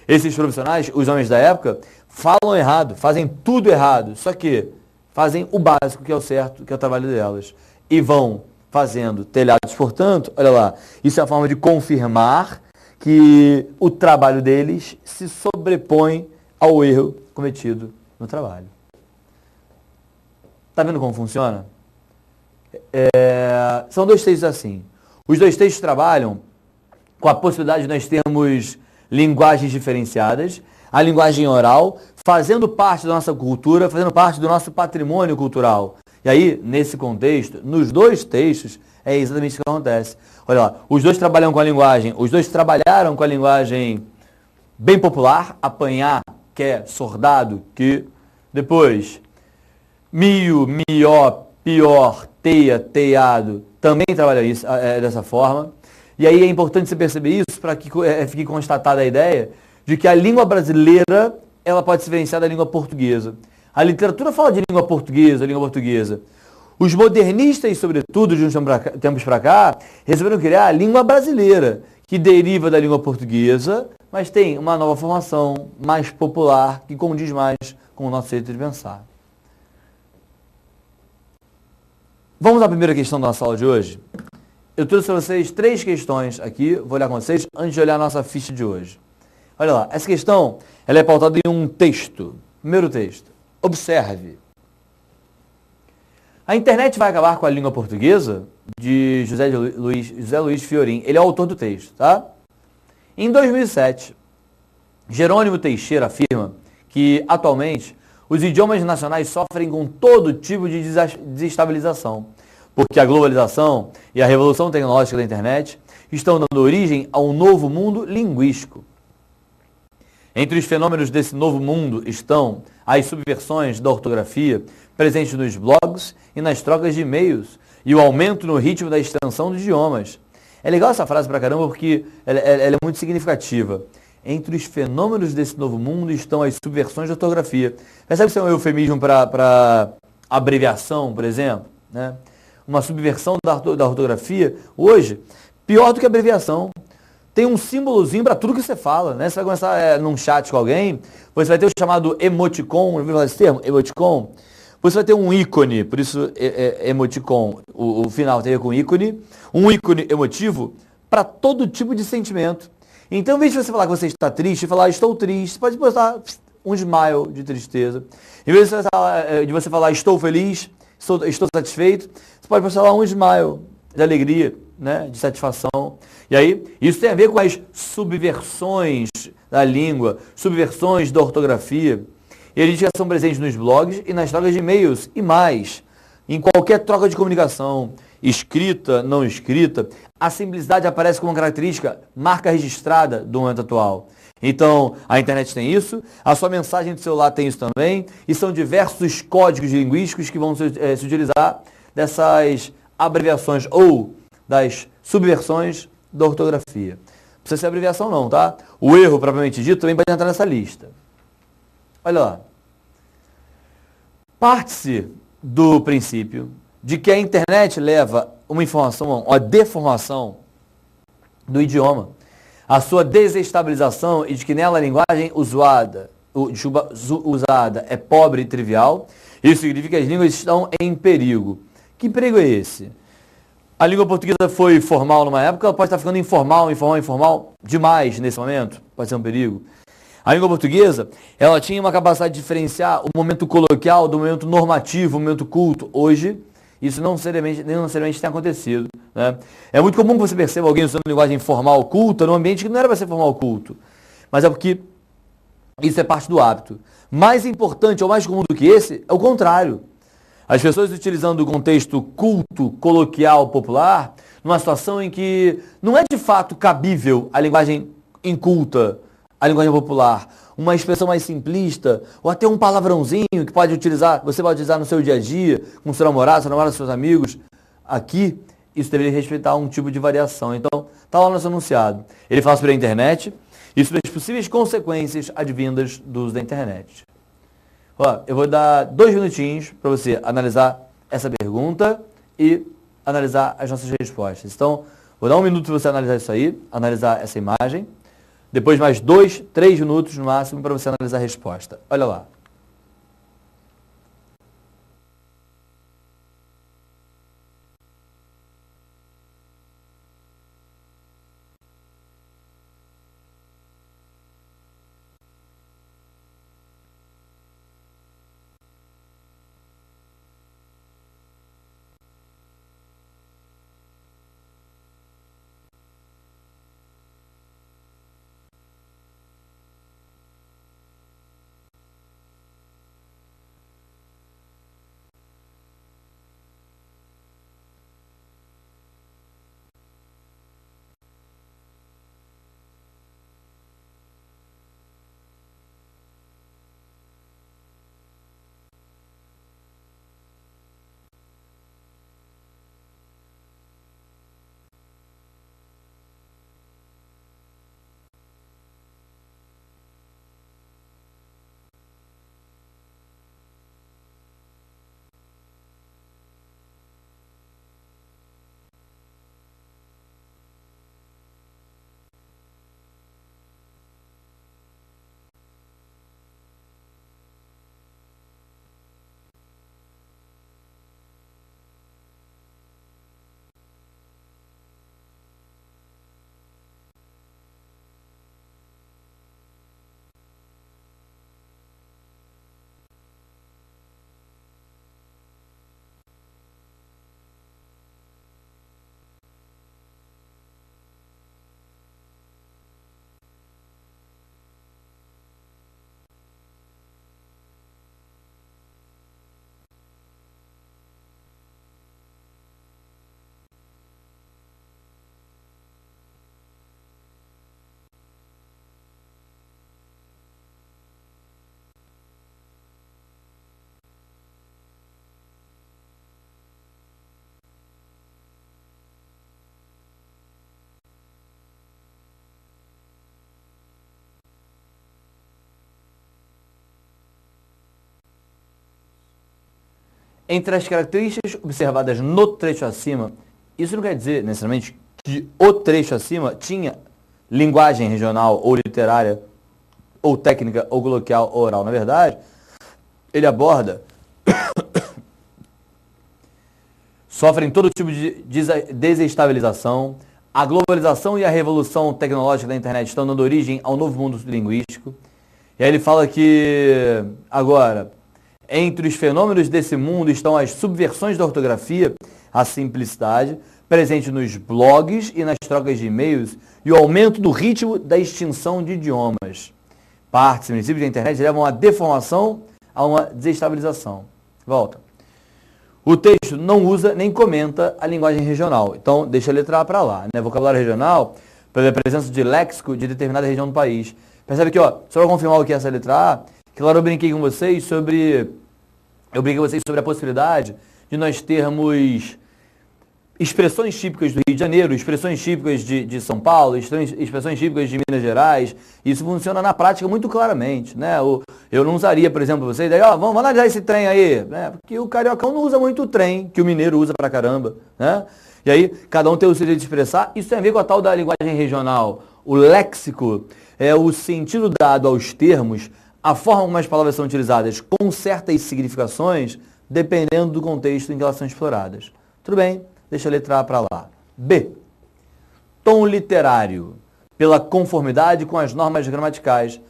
Esses profissionais, os homens da época, falam errado, fazem tudo errado, só que fazem o básico, que é o certo, que é o trabalho delas. E vão fazendo telhados, portanto, olha lá, isso é a forma de confirmar que o trabalho deles se sobrepõe ao erro cometido no trabalho. Está vendo como funciona? São 2 textos assim. Os 2 textos trabalham com a possibilidade de nós termos linguagens diferenciadas, a linguagem oral, fazendo parte da nossa cultura, fazendo parte do nosso patrimônio cultural. E aí, nesse contexto, nos 2 textos, é exatamente isso que acontece. Olha lá, os 2 trabalham com a linguagem, os 2 trabalharam com a linguagem bem popular, apanhar, que é sordado, que depois, mio, mió, pior, teia, teiado, também trabalha isso, dessa forma. E aí é importante você perceber isso para que fique constatada a ideia de que a língua brasileira ela pode se diferenciar da língua portuguesa. A literatura fala de língua portuguesa. Os modernistas, sobretudo, de uns tempos para cá, resolveram criar a língua brasileira, que deriva da língua portuguesa, mas tem uma nova formação mais popular, que condiz mais com o nosso jeito de pensar. Vamos à primeira questão da nossa aula de hoje? Eu trouxe para vocês 3 questões aqui, vou olhar com vocês antes de olhar a nossa ficha de hoje. Olha lá, essa questão ela é pautada em um texto. Primeiro texto. Observe. A internet vai acabar com a língua portuguesa? De José Luiz Fiorin. Ele é o autor do texto, tá? Em 2007, Jerônimo Teixeira afirma que, atualmente, os idiomas nacionais sofrem com todo tipo de desestabilização, porque a globalização e a revolução tecnológica da internet estão dando origem a um novo mundo linguístico. Entre os fenômenos desse novo mundo estão as subversões da ortografia presentes nos blogs e nas trocas de e-mails, e o aumento no ritmo da extensão dos idiomas. É legal essa frase pra caramba porque ela é muito significativa. Entre os fenômenos desse novo mundo estão as subversões da ortografia. Percebe que isso é um eufemismo para abreviação, por exemplo? Né? Uma subversão da ortografia, hoje, pior do que abreviação. Tem um símbolozinho para tudo que você fala, né? Você vai começar num chat com alguém, você vai ter o chamado emoticon, ouviu falar esse termo? Emoticon. Você vai ter um ícone, por isso emoticon, o final tem a ver com ícone, um ícone emotivo para todo tipo de sentimento. Então, em vez de você falar que você está triste, falar estou triste, você pode postar um smile de tristeza. Em vez de você falar estou feliz, estou satisfeito, você pode postar lá um smile de alegria, né, de satisfação. E aí, isso tem a ver com as subversões da língua, subversões da ortografia. E eles já são presentes nos blogs e nas trocas de e-mails e mais. Em qualquer troca de comunicação, escrita, não escrita, a simplicidade aparece como uma característica, marca registrada do momento atual. Então, a internet tem isso, a sua mensagem do celular tem isso também, e são diversos códigos linguísticos que vão se utilizar dessas abreviações ou das subversões da ortografia. Não precisa ser abreviação não, tá? O erro, propriamente dito, também pode entrar nessa lista. Olha lá. Parte-se do princípio de que a internet leva uma informação, uma deformação do idioma, a sua desestabilização e de que nela a linguagem usada é pobre e trivial. Isso significa que as línguas estão em perigo. Que perigo é esse? A língua portuguesa foi formal numa época, ela pode estar ficando informal demais nesse momento, pode ser um perigo. A língua portuguesa, ela tinha uma capacidade de diferenciar o momento coloquial do momento normativo, o momento culto. Hoje, isso não necessariamente tem acontecido. Né? É muito comum que você perceba alguém usando linguagem formal culta num ambiente que não era para ser formal culto. Mas é porque isso é parte do hábito. Mais importante ou mais comum do que esse é o contrário. As pessoas utilizando o contexto culto, coloquial, popular, numa situação em que não é de fato cabível a linguagem inculta, a linguagem popular, uma expressão mais simplista, ou até um palavrãozinho que você pode utilizar no seu dia a dia, com seu namorado, seus amigos. Aqui, isso deveria respeitar um tipo de variação. Então, está lá no nosso anunciado. Ele fala sobre a internet e sobre as possíveis consequências advindas do uso da internet. Ó, eu vou dar 2 minutinhos para você analisar essa pergunta e analisar as nossas respostas. Então, vou dar 1 minuto para você analisar isso aí, analisar essa imagem. Depois mais 2, 3 minutos no máximo para você analisar a resposta. Olha lá. Entre as características observadas no trecho acima, isso não quer dizer necessariamente que o trecho acima tinha linguagem regional ou literária, ou técnica, ou coloquial, ou oral. Na verdade, ele aborda sofrem todo tipo de desestabilização. A globalização e a revolução tecnológica da internet estão dando origem ao novo mundo linguístico. E aí ele fala que, agora, entre os fenômenos desse mundo estão as subversões da ortografia, a simplicidade, presente nos blogs e nas trocas de e-mails, e o aumento do ritmo da extinção de idiomas. Partes e princípios da internet levam a deformação, a uma desestabilização. Volta. O texto não usa nem comenta a linguagem regional. Então, deixa a letra A para lá. Né? Vocabulário regional, pela presença de léxico de determinada região do país. Percebe aqui, ó, só para confirmar o que é essa letra A, que lá eu brinquei com vocês sobre a possibilidade de nós termos expressões típicas do Rio de Janeiro, expressões típicas de São Paulo, expressões típicas de Minas Gerais. Isso funciona na prática muito claramente, né? Eu não usaria, por exemplo, vocês, daí, ó, vamos analisar esse trem aí, né? Porque o cariocão não usa muito o trem, que o mineiro usa pra caramba, né? E aí, cada um tem o seu jeito de expressar. Isso tem a ver com a tal da linguagem regional. O léxico é o sentido dado aos termos, a forma como as palavras são utilizadas com certas significações, dependendo do contexto em que elas são exploradas. Tudo bem? Deixa a letra A para lá. B. Tom literário, pela conformidade com as normas gramaticais.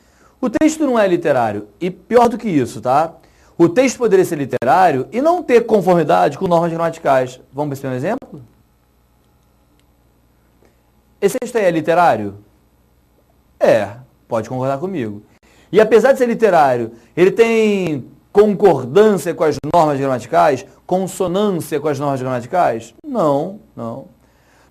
O texto não é literário. E pior do que isso, tá? O texto poderia ser literário e não ter conformidade com normas gramaticais. Vamos perceber um exemplo? Esse texto aí é literário? É, pode concordar comigo. E apesar de ser literário, ele tem concordância com as normas gramaticais? Consonância com as normas gramaticais? Não.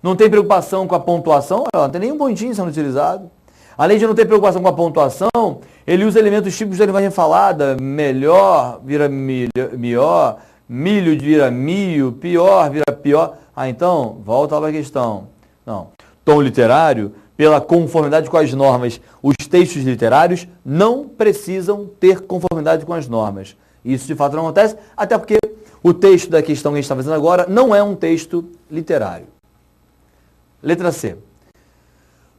Não tem preocupação com a pontuação? Não tem nenhum pontinho sendo utilizado. Além de não ter preocupação com a pontuação, ele usa elementos típicos da linguagem falada. Melhor vira melhor, milho vira mio, pior vira pior. Então, volta lá para a questão. Não. Tom literário, pela conformidade com as normas. Os textos literários não precisam ter conformidade com as normas. Isso de fato não acontece, até porque o texto da questão que a gente está fazendo agora não é um texto literário. Letra C.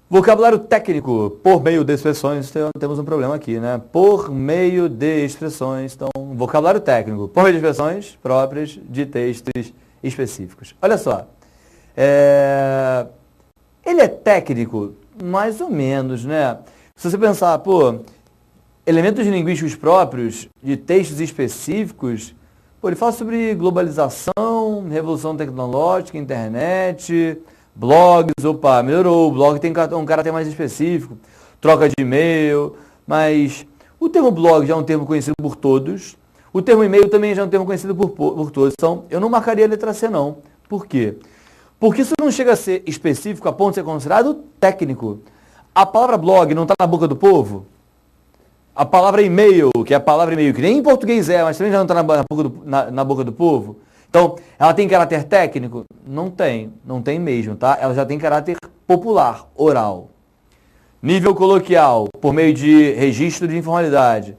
Vocabulário técnico, por meio de expressões, temos um problema aqui, né? Por meio de expressões, então, vocabulário técnico, por meio de expressões próprias de textos específicos. Olha só, ele é técnico, mais ou menos, né? Se você pensar, elementos linguísticos próprios de textos específicos, ele fala sobre globalização, revolução tecnológica, internet, blogs, melhorou, o blog tem um caráter mais específico, troca de e-mail, mas o termo blog já é um termo conhecido por todos, o termo e-mail também já é um termo conhecido por todos, então eu não marcaria a letra C não. Por quê? Porque isso não chega a ser específico a ponto de ser considerado técnico. A palavra blog não está na boca do povo? A palavra e-mail, que é a palavra e-mail, que nem em português mas também já não está na boca do povo? Então, ela tem caráter técnico? Não tem mesmo, tá? Ela já tem caráter popular, oral. Nível coloquial, por meio de registro de informalidade.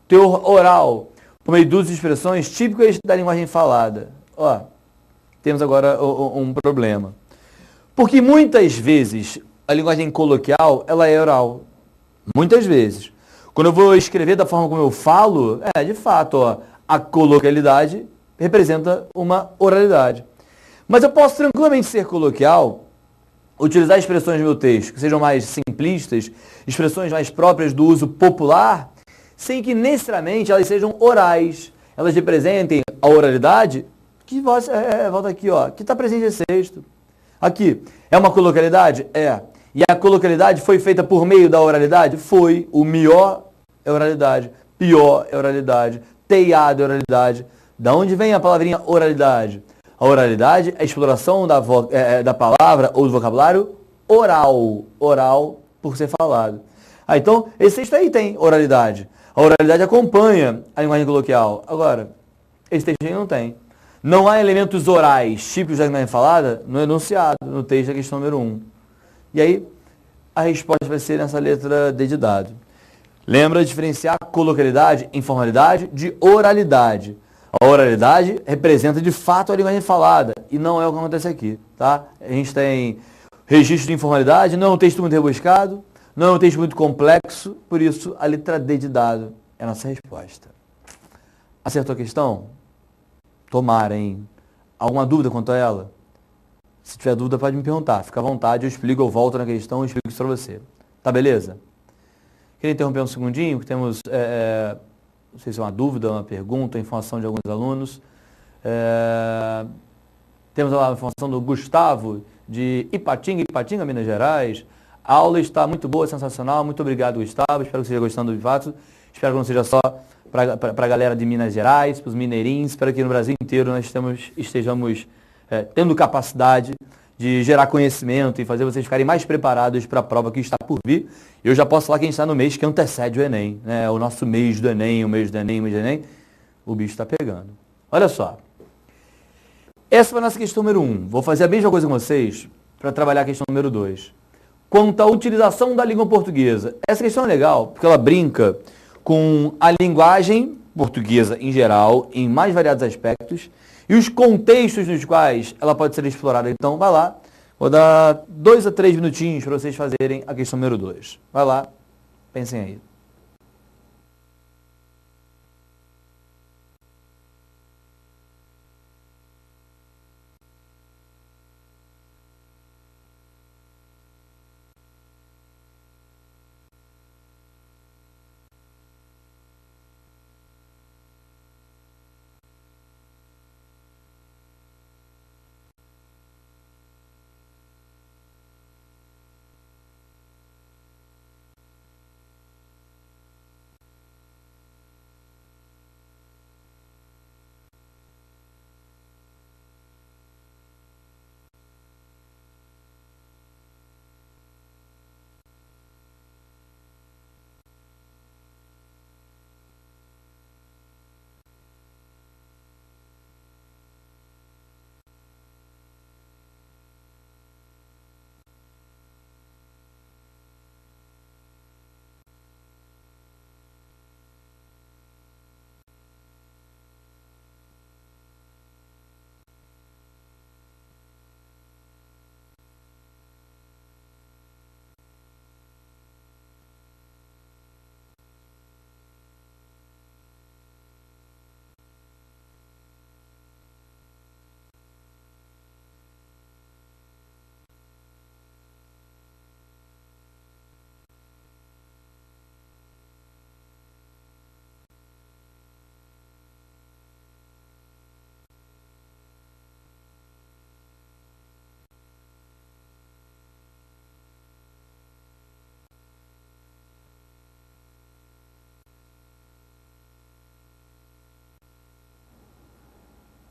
Teor oral, por meio de uso de expressões típicas da linguagem falada. Temos agora um problema. Porque muitas vezes a linguagem coloquial, ela é oral. Muitas vezes. Quando eu vou escrever da forma como eu falo, de fato, a coloquialidade representa uma oralidade. Mas eu posso tranquilamente ser coloquial, utilizar expressões no meu texto que sejam mais simplistas, expressões mais próprias do uso popular, sem que necessariamente elas sejam orais. Elas representem a oralidade que volta aqui, que está presente nesse texto. Aqui, é uma coloquialidade? É. E a coloquialidade foi feita por meio da oralidade? Foi. O melhor é oralidade, pior é oralidade, teiado é oralidade. Da onde vem a palavrinha oralidade? A oralidade é a exploração da palavra ou do vocabulário oral por ser falado. Então, esse texto aí tem oralidade. A oralidade acompanha a linguagem coloquial. Agora, esse texto aí não tem. Não há elementos orais típicos da linguagem falada no enunciado, no texto da questão número 1. E aí, a resposta vai ser nessa letra D de dado. Lembra de diferenciar coloquialidade, informalidade de oralidade. A oralidade representa de fato a linguagem falada, e não é o que acontece aqui, tá? A gente tem registro de informalidade, não é um texto muito rebuscado, não é um texto muito complexo, por isso a letra D de dado é a nossa resposta. Acertou a questão? Tomara, hein? Alguma dúvida quanto a ela? Se tiver dúvida, pode me perguntar. Fica à vontade, eu explico, eu volto na questão e explico isso para você. Tá beleza? Queria interromper um segundinho, que temos, não sei se é uma dúvida, uma pergunta, informação de alguns alunos. Temos a informação do Gustavo, de Ipatinga, Minas Gerais. A aula está muito boa, sensacional. Muito obrigado, Gustavo. Espero que você esteja gostando do fato. Espero que não seja só para a galera de Minas Gerais, para os mineirinhos. Espero que no Brasil inteiro nós estejamos tendo capacidade de gerar conhecimento e fazer vocês ficarem mais preparados para a prova que está por vir. Eu já posso falar que a gente está no mês que antecede o Enem, né? O nosso mês do Enem, o mês do Enem, o bicho está pegando. Olha só. Essa foi a nossa questão número 1. Vou fazer a mesma coisa com vocês para trabalhar a questão número 2. Quanto à utilização da língua portuguesa. Essa questão é legal, porque ela brinca com a linguagem portuguesa em geral, em mais variados aspectos, e os contextos nos quais ela pode ser explorada. Então, vai lá. Vou dar 2 a 3 minutinhos para vocês fazerem a questão número 2. Vai lá. Pensem aí.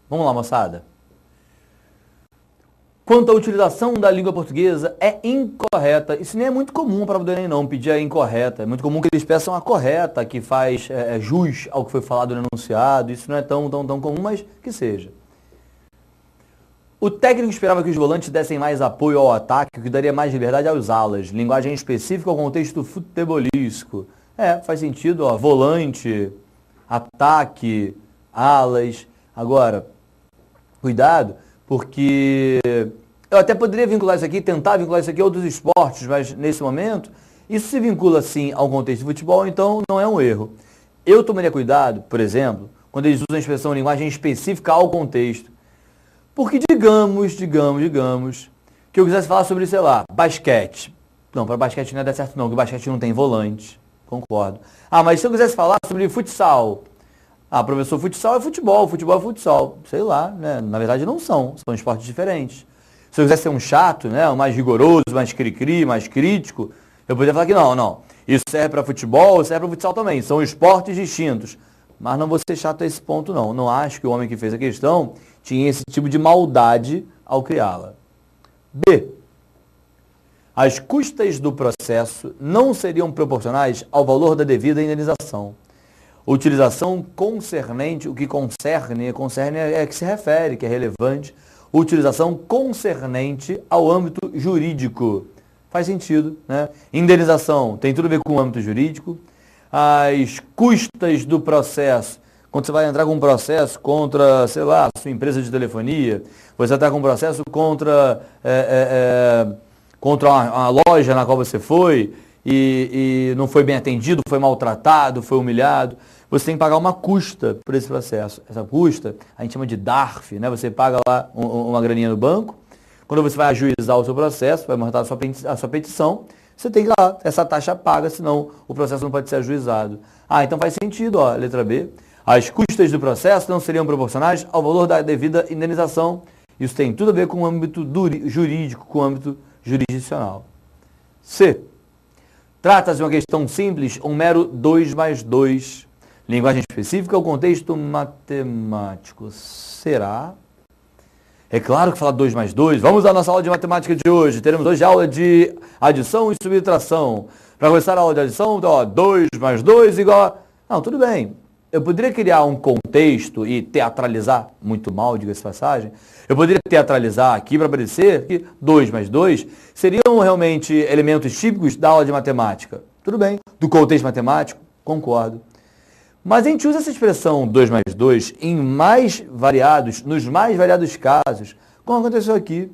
Vamos lá, moçada. Quanto à utilização da língua portuguesa, é incorreta. Isso nem é muito comum para o Enem, não, pedir a incorreta. É muito comum que eles peçam a correta, que faz jus ao que foi falado no enunciado. Isso não é tão comum, mas que seja. O técnico esperava que os volantes dessem mais apoio ao ataque, o que daria mais liberdade aos alas. Linguagem específica ao contexto futebolístico. Faz sentido, ó, volante, ataque, alas. Agora, cuidado, porque eu até poderia vincular isso aqui, tentar vincular isso aqui a outros esportes, mas nesse momento, isso se vincula sim ao contexto de futebol, então não é um erro. Eu tomaria cuidado, por exemplo, quando eles usam a expressão linguagem específica ao contexto. Porque digamos, que eu quisesse falar sobre, sei lá, basquete. Não, para basquete não ia dar certo não, porque basquete não tem volante. Concordo. Mas se eu quisesse falar sobre futsal. Professor, futsal é futebol é futsal. Sei lá, né? Na verdade não são esportes diferentes. Se eu quisesse ser um chato, né? Um mais rigoroso, mais cri-cri, mais crítico, eu poderia falar que não. Isso serve para futebol, serve para futsal também. São esportes distintos. Mas não vou ser chato a esse ponto, não. Não acho que o homem que fez a questão tinha esse tipo de maldade ao criá-la. B. As custas do processo não seriam proporcionais ao valor da devida indenização. Utilização concernente, o que concerne é que se refere, que é relevante. Utilização concernente ao âmbito jurídico. Faz sentido, né? Indenização tem tudo a ver com o âmbito jurídico. As custas do processo, quando você vai entrar com um processo contra, sei lá, sua empresa de telefonia, você está com um processo contra, contra uma loja na qual você foi e não foi bem atendido, foi maltratado, foi humilhado, você tem que pagar uma custa por esse processo. Essa custa a gente chama de DARF, né? Você paga lá uma graninha no banco, quando você vai ajuizar o seu processo, vai montar a sua petição, você tem lá essa taxa paga, senão o processo não pode ser ajuizado. Ah, então faz sentido, ó, letra B. As custas do processo não seriam proporcionais ao valor da devida indenização. Isso tem tudo a ver com o âmbito jurídico, com o âmbito jurisdicional. C. Trata-se de uma questão simples, um mero 2 mais 2. Linguagem específica ou contexto matemático? Será? É claro que falar 2 mais 2. Vamos à nossa aula de matemática de hoje. Teremos hoje aula de adição e subtração. Para começar a aula de adição, então, ó, 2 mais 2 igual a... Não, tudo bem. Eu poderia criar um contexto e teatralizar, muito mal, diga-se passagem. Eu poderia teatralizar aqui para parecer que 2 mais 2 seriam realmente elementos típicos da aula de matemática. Tudo bem. Do contexto matemático, concordo. Mas a gente usa essa expressão 2 mais 2 nos mais variados casos, como aconteceu aqui.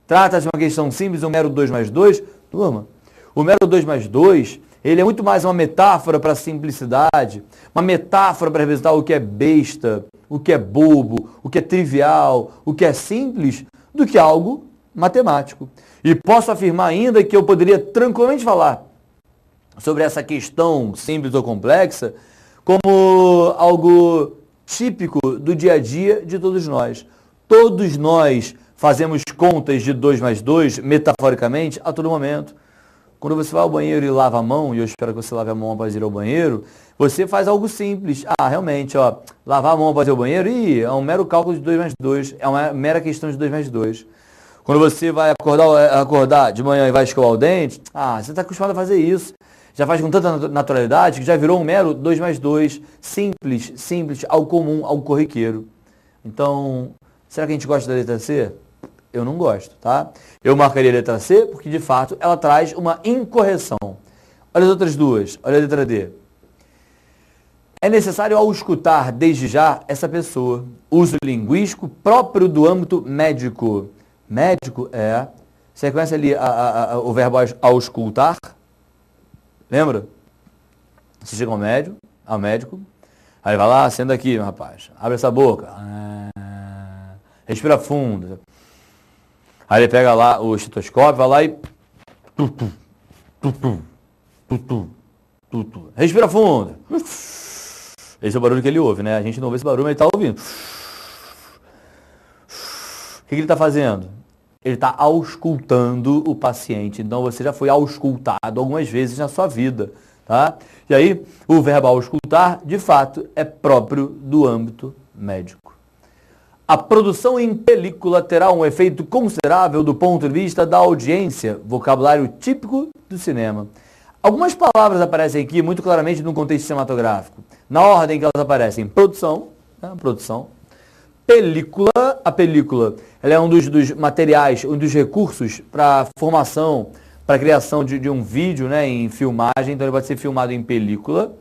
Trata-se de uma questão simples, um mero 2 mais 2. Turma, o mero 2 mais 2, ele é muito mais uma metáfora para a simplicidade, uma metáfora para representar o que é besta, o que é bobo, o que é trivial, o que é simples, do que algo matemático. E posso afirmar ainda que eu poderia tranquilamente falar sobre essa questão simples ou complexa como algo típico do dia a dia de todos nós. Todos nós fazemos contas de 2 mais 2, metaforicamente, a todo momento. Quando você vai ao banheiro e lava a mão, e eu espero que você lave a mão após ir ao banheiro, você faz algo simples. Ah, realmente, ó, lavar a mão após ir ao banheiro, é um mero cálculo de 2 mais 2, é uma mera questão de 2 mais 2. Quando você vai acordar de manhã e vai escovar o dente, você está acostumado a fazer isso. Já faz com tanta naturalidade que já virou um mero 2 mais 2, simples, algo comum, algo corriqueiro. Então, será que a gente gosta da letra C? Eu não gosto, tá? Eu marcaria a letra C porque, de fato, ela traz uma incorreção. Olha as outras duas, olha a letra D. É necessário auscultar, desde já, essa pessoa. Uso linguístico próprio do âmbito médico. Médico é... Você conhece ali o verbo auscultar? Lembra? Você chega ao médico, aí vai lá, senta aqui, meu rapaz, abre essa boca, respira fundo. Aí ele pega lá o estetoscópio, vai lá e... Respira fundo. Esse é o barulho que ele ouve, né? A gente não ouve esse barulho, mas ele está ouvindo. O que ele está fazendo? Ele está auscultando o paciente. Então, você já foi auscultado algumas vezes na sua vida, tá? E aí, o verbo auscultar, de fato, é próprio do âmbito médico. A produção em película terá um efeito considerável do ponto de vista da audiência, vocabulário típico do cinema. Algumas palavras aparecem aqui muito claramente no contexto cinematográfico. Na ordem que elas aparecem, produção, né? Produção. Película, a película, ela é um dos materiais, um dos recursos para formação, para criação de um vídeo, né, em filmagem, então ele pode ser filmado em película.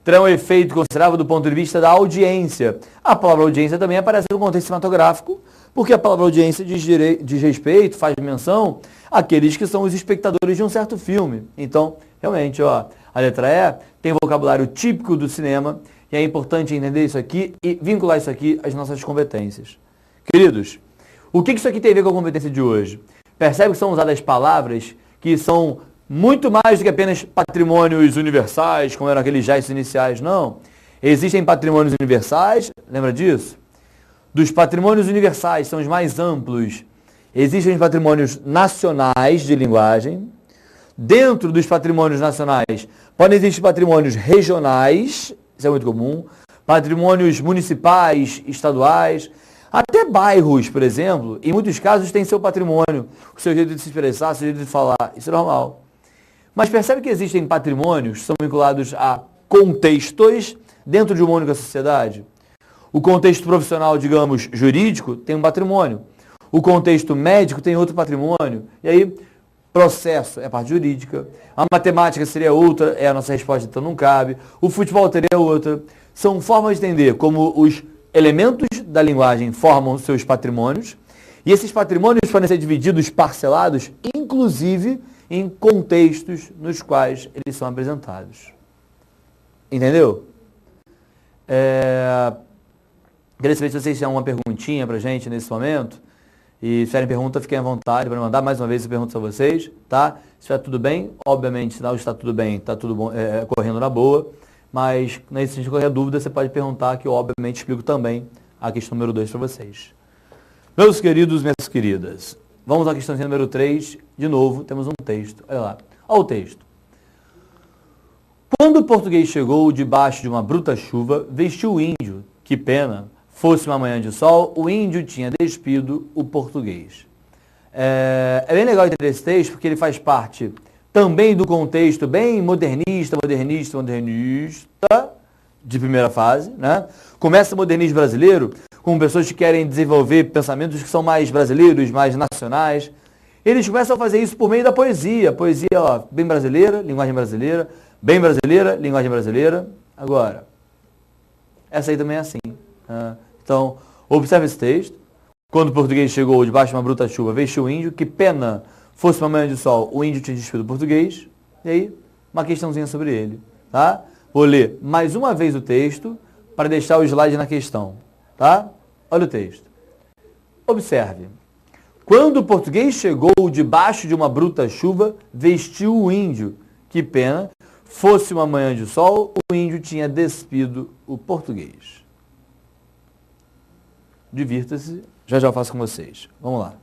Terá um efeito considerável do ponto de vista da audiência. A palavra audiência também aparece no contexto cinematográfico, porque a palavra audiência diz respeito, faz menção àqueles que são os espectadores de um certo filme. Então, realmente, ó, a letra E tem vocabulário típico do cinema, e é importante entender isso aqui e vincular isso aqui às nossas competências. Queridos, o que isso aqui tem a ver com a competência de hoje? Percebe que são usadas palavras que são muito mais do que apenas patrimônios universais, como eram aqueles gestos iniciais, não. Existem patrimônios universais, lembra disso? Dos patrimônios universais, são os mais amplos. Existem os patrimônios nacionais de linguagem. Dentro dos patrimônios nacionais, podem existir patrimônios regionais, isso é muito comum, patrimônios municipais, estaduais, até bairros, por exemplo, em muitos casos tem seu patrimônio, o seu jeito de se expressar, o seu jeito de falar, isso é normal. Mas percebe que existem patrimônios que são vinculados a contextos dentro de uma única sociedade? O contexto profissional, digamos, jurídico, tem um patrimônio. O contexto médico tem outro patrimônio. E aí, processo é a parte jurídica. A matemática seria outra, é a nossa resposta, então não cabe. O futebol teria outra. são formas de entender como os elementos da linguagem formam seus patrimônios, e esses patrimônios podem ser divididos, parcelados, inclusive em contextos nos quais eles são apresentados. Entendeu? Queria saber se vocês têm alguma perguntinha pra gente nesse momento. E se tiverem pergunta, fiquem à vontade para mandar mais uma vez as perguntas a vocês, tá? Se estiver tudo bem, obviamente, se não está tudo bem, está tudo bom, correndo na boa. Mas, né, se qualquer dúvida, você pode perguntar, que eu, obviamente, explico também a questão número 2 para vocês. Meus queridos, minhas queridas, vamos à questão número 3. De novo, temos um texto. Olha lá. Olha o texto. Quando o português chegou debaixo de uma bruta chuva, vestiu o índio, que pena, fosse uma manhã de sol, o índio tinha despido o português. É bem legal entender esse texto, porque ele faz parte também do contexto bem modernista, de primeira fase, né? Começa o modernismo brasileiro, com pessoas que querem desenvolver pensamentos que são mais brasileiros, mais nacionais. Eles começam a fazer isso por meio da poesia. Poesia, ó, bem brasileira, linguagem brasileira, bem brasileira, linguagem brasileira. Agora, essa aí também é assim. Então, observe esse texto. Quando o português chegou debaixo de uma bruta chuva, vestiu o índio, que pena fosse uma manhã de sol, o índio tinha despido o português. E aí, uma questãozinha sobre ele, tá? Vou ler mais uma vez o texto para deixar o slide na questão, tá? Olha o texto. Observe. Quando o português chegou debaixo de uma bruta chuva, vestiu o índio, que pena fosse uma manhã de sol, o índio tinha despido o português. Divirta-se, já eu faço com vocês. Vamos lá.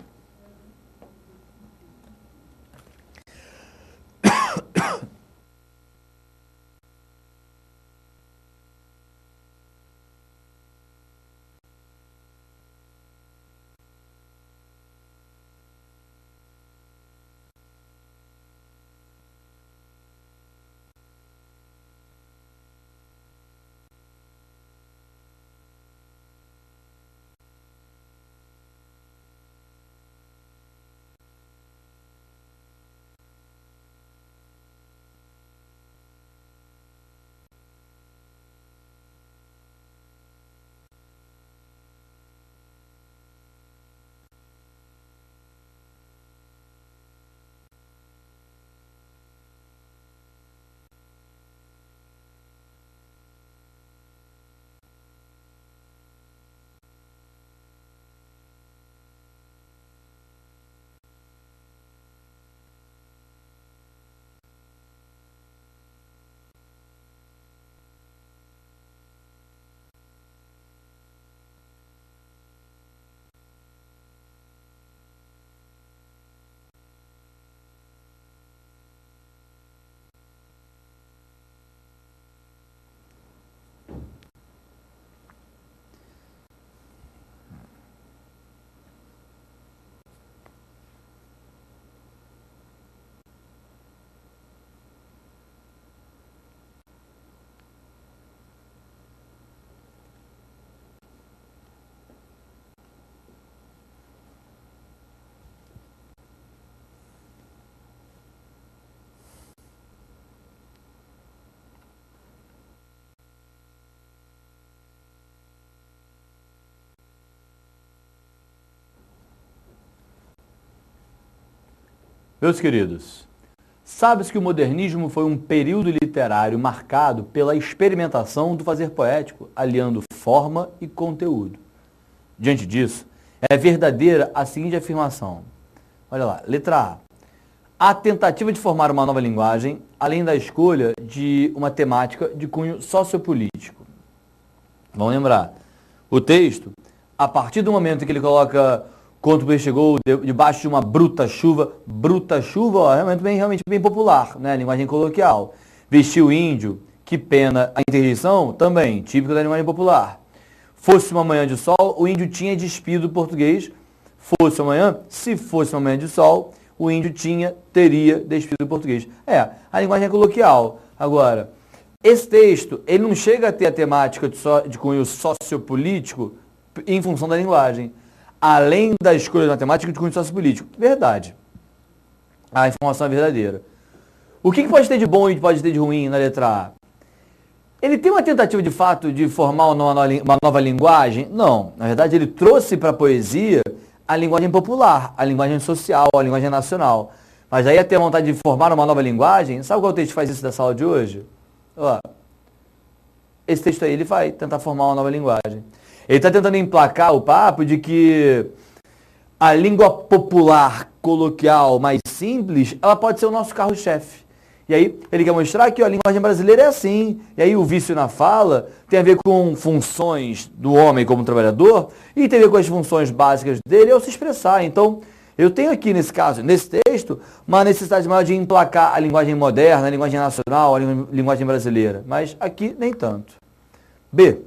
Meus queridos, sabe-se que o modernismo foi um período literário marcado pela experimentação do fazer poético, aliando forma e conteúdo. Diante disso, é verdadeira a seguinte afirmação. Olha lá, letra A. A tentativa de formar uma nova linguagem, além da escolha de uma temática de cunho sociopolítico. Vamos lembrar, o texto, a partir do momento em que ele coloca quando ele chegou debaixo de uma bruta chuva, ó, realmente bem popular, né? Linguagem coloquial. Vestiu índio, que pena, a interjeição também, típica da linguagem popular. Fosse uma manhã de sol, o índio tinha despido o português. Fosse uma manhã, se fosse uma manhã de sol, o índio teria despido o português. A linguagem é coloquial. Agora, esse texto, ele não chega a ter a temática de cunho sociopolítico em função da linguagem. Além da escolha de matemática de cunho sociopolítico. Verdade. A informação é verdadeira. O que pode ter de bom e pode ter de ruim na letra A? Ele tem uma tentativa de fato de formar uma nova linguagem? Não. Na verdade, ele trouxe para a poesia a linguagem popular, a linguagem social, a linguagem nacional. Mas aí até a vontade de formar uma nova linguagem, sabe qual texto faz isso da sala de hoje? Ó, esse texto aí ele vai tentar formar uma nova linguagem. Ele está tentando emplacar o papo de que a língua popular, coloquial, mais simples, ela pode ser o nosso carro-chefe. E aí ele quer mostrar que ó, a linguagem brasileira é assim. E aí o vício na fala tem a ver com funções do homem como trabalhador e tem a ver com as funções básicas dele ao se expressar. Então, eu tenho aqui nesse caso, nesse texto, uma necessidade maior de emplacar a linguagem moderna, a linguagem nacional, a linguagem brasileira. Mas aqui nem tanto. B.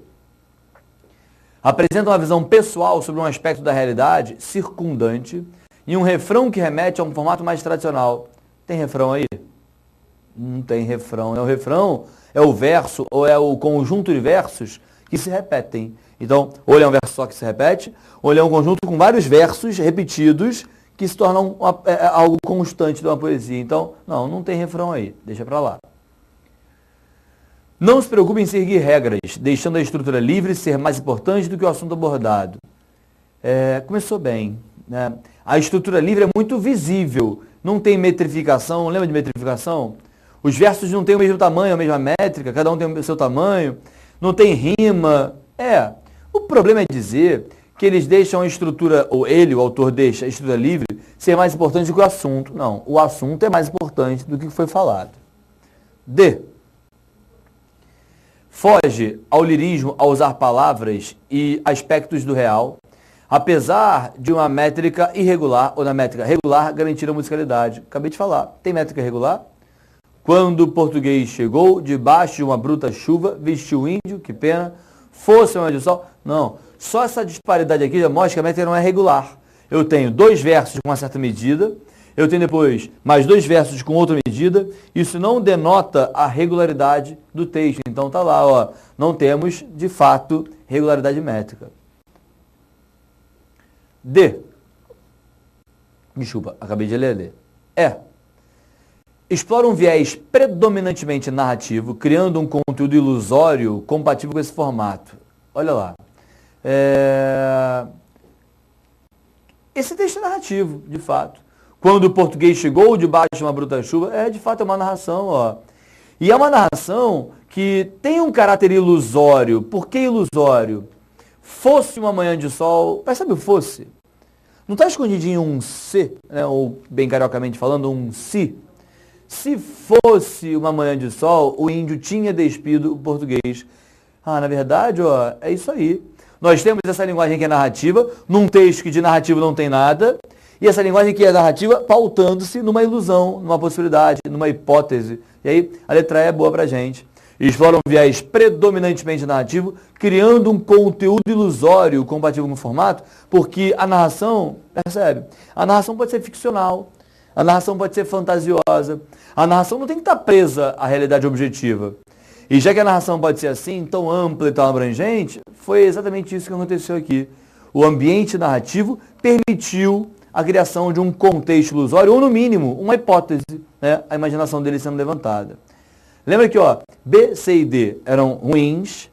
Apresenta uma visão pessoal sobre um aspecto da realidade circundante e um refrão que remete a um formato mais tradicional. Tem refrão aí? Não tem refrão. O refrão é o verso ou é o conjunto de versos que se repetem. Então, ou ele é um verso só que se repete, ou ele é um conjunto com vários versos repetidos que se tornam algo constante de uma poesia. Então, não tem refrão aí. Deixa pra lá. Não se preocupe em seguir regras, deixando a estrutura livre ser mais importante do que o assunto abordado. Começou bem, né? A estrutura livre é muito visível. Não tem metrificação. Lembra de metrificação? Os versos não têm o mesmo tamanho, a mesma métrica, cada um tem o seu tamanho, não tem rima. O problema é dizer que eles deixam a estrutura, ou ele, o autor, deixa a estrutura livre ser mais importante do que o assunto. Não, o assunto é mais importante do que foi falado. D. Foge ao lirismo ao usar palavras e aspectos do real, apesar de uma métrica irregular, ou na métrica regular, garantir a musicalidade. Acabei de falar, tem métrica regular? Quando o português chegou, debaixo de uma bruta chuva, vestiu o índio, que pena, fosse uma de sol. Não, só essa disparidade aqui já mostra que a métrica não é regular. Eu tenho 2 versos com uma certa medida, eu tenho depois mais 2 versos com outra medida, isso não denota a regularidade do texto. Então tá lá, ó, não temos, de fato, regularidade métrica. D. Desculpa, acabei de ler. Explora um viés predominantemente narrativo, criando um conteúdo ilusório compatível com esse formato. Olha lá. Esse texto é narrativo, de fato. Quando o português chegou debaixo de uma bruta chuva, de fato é uma narração, ó. E é uma narração que tem um caráter ilusório. Por que ilusório? Fosse uma manhã de sol, percebe o fosse? Não está escondidinho um se, né? Ou bem cariocamente falando, um si. Se fosse uma manhã de sol, o índio tinha despido o português. Na verdade, ó, é isso aí. Nós temos essa linguagem que é narrativa, num texto que de narrativo não tem nada, e essa linguagem que é narrativa pautando-se numa ilusão, numa possibilidade, numa hipótese. E aí, a letra E é boa pra gente. Explora um viés predominantemente narrativo, criando um conteúdo ilusório compatível com o formato, porque a narração, percebe? A narração pode ser ficcional. A narração pode ser fantasiosa. A narração não tem que estar presa à realidade objetiva. E já que a narração pode ser assim, tão ampla e tão abrangente, foi exatamente isso que aconteceu aqui. O ambiente narrativo permitiu a criação de um contexto ilusório, ou no mínimo, uma hipótese, né? A imaginação dele sendo levantada. Lembra que B, C e D eram ruins.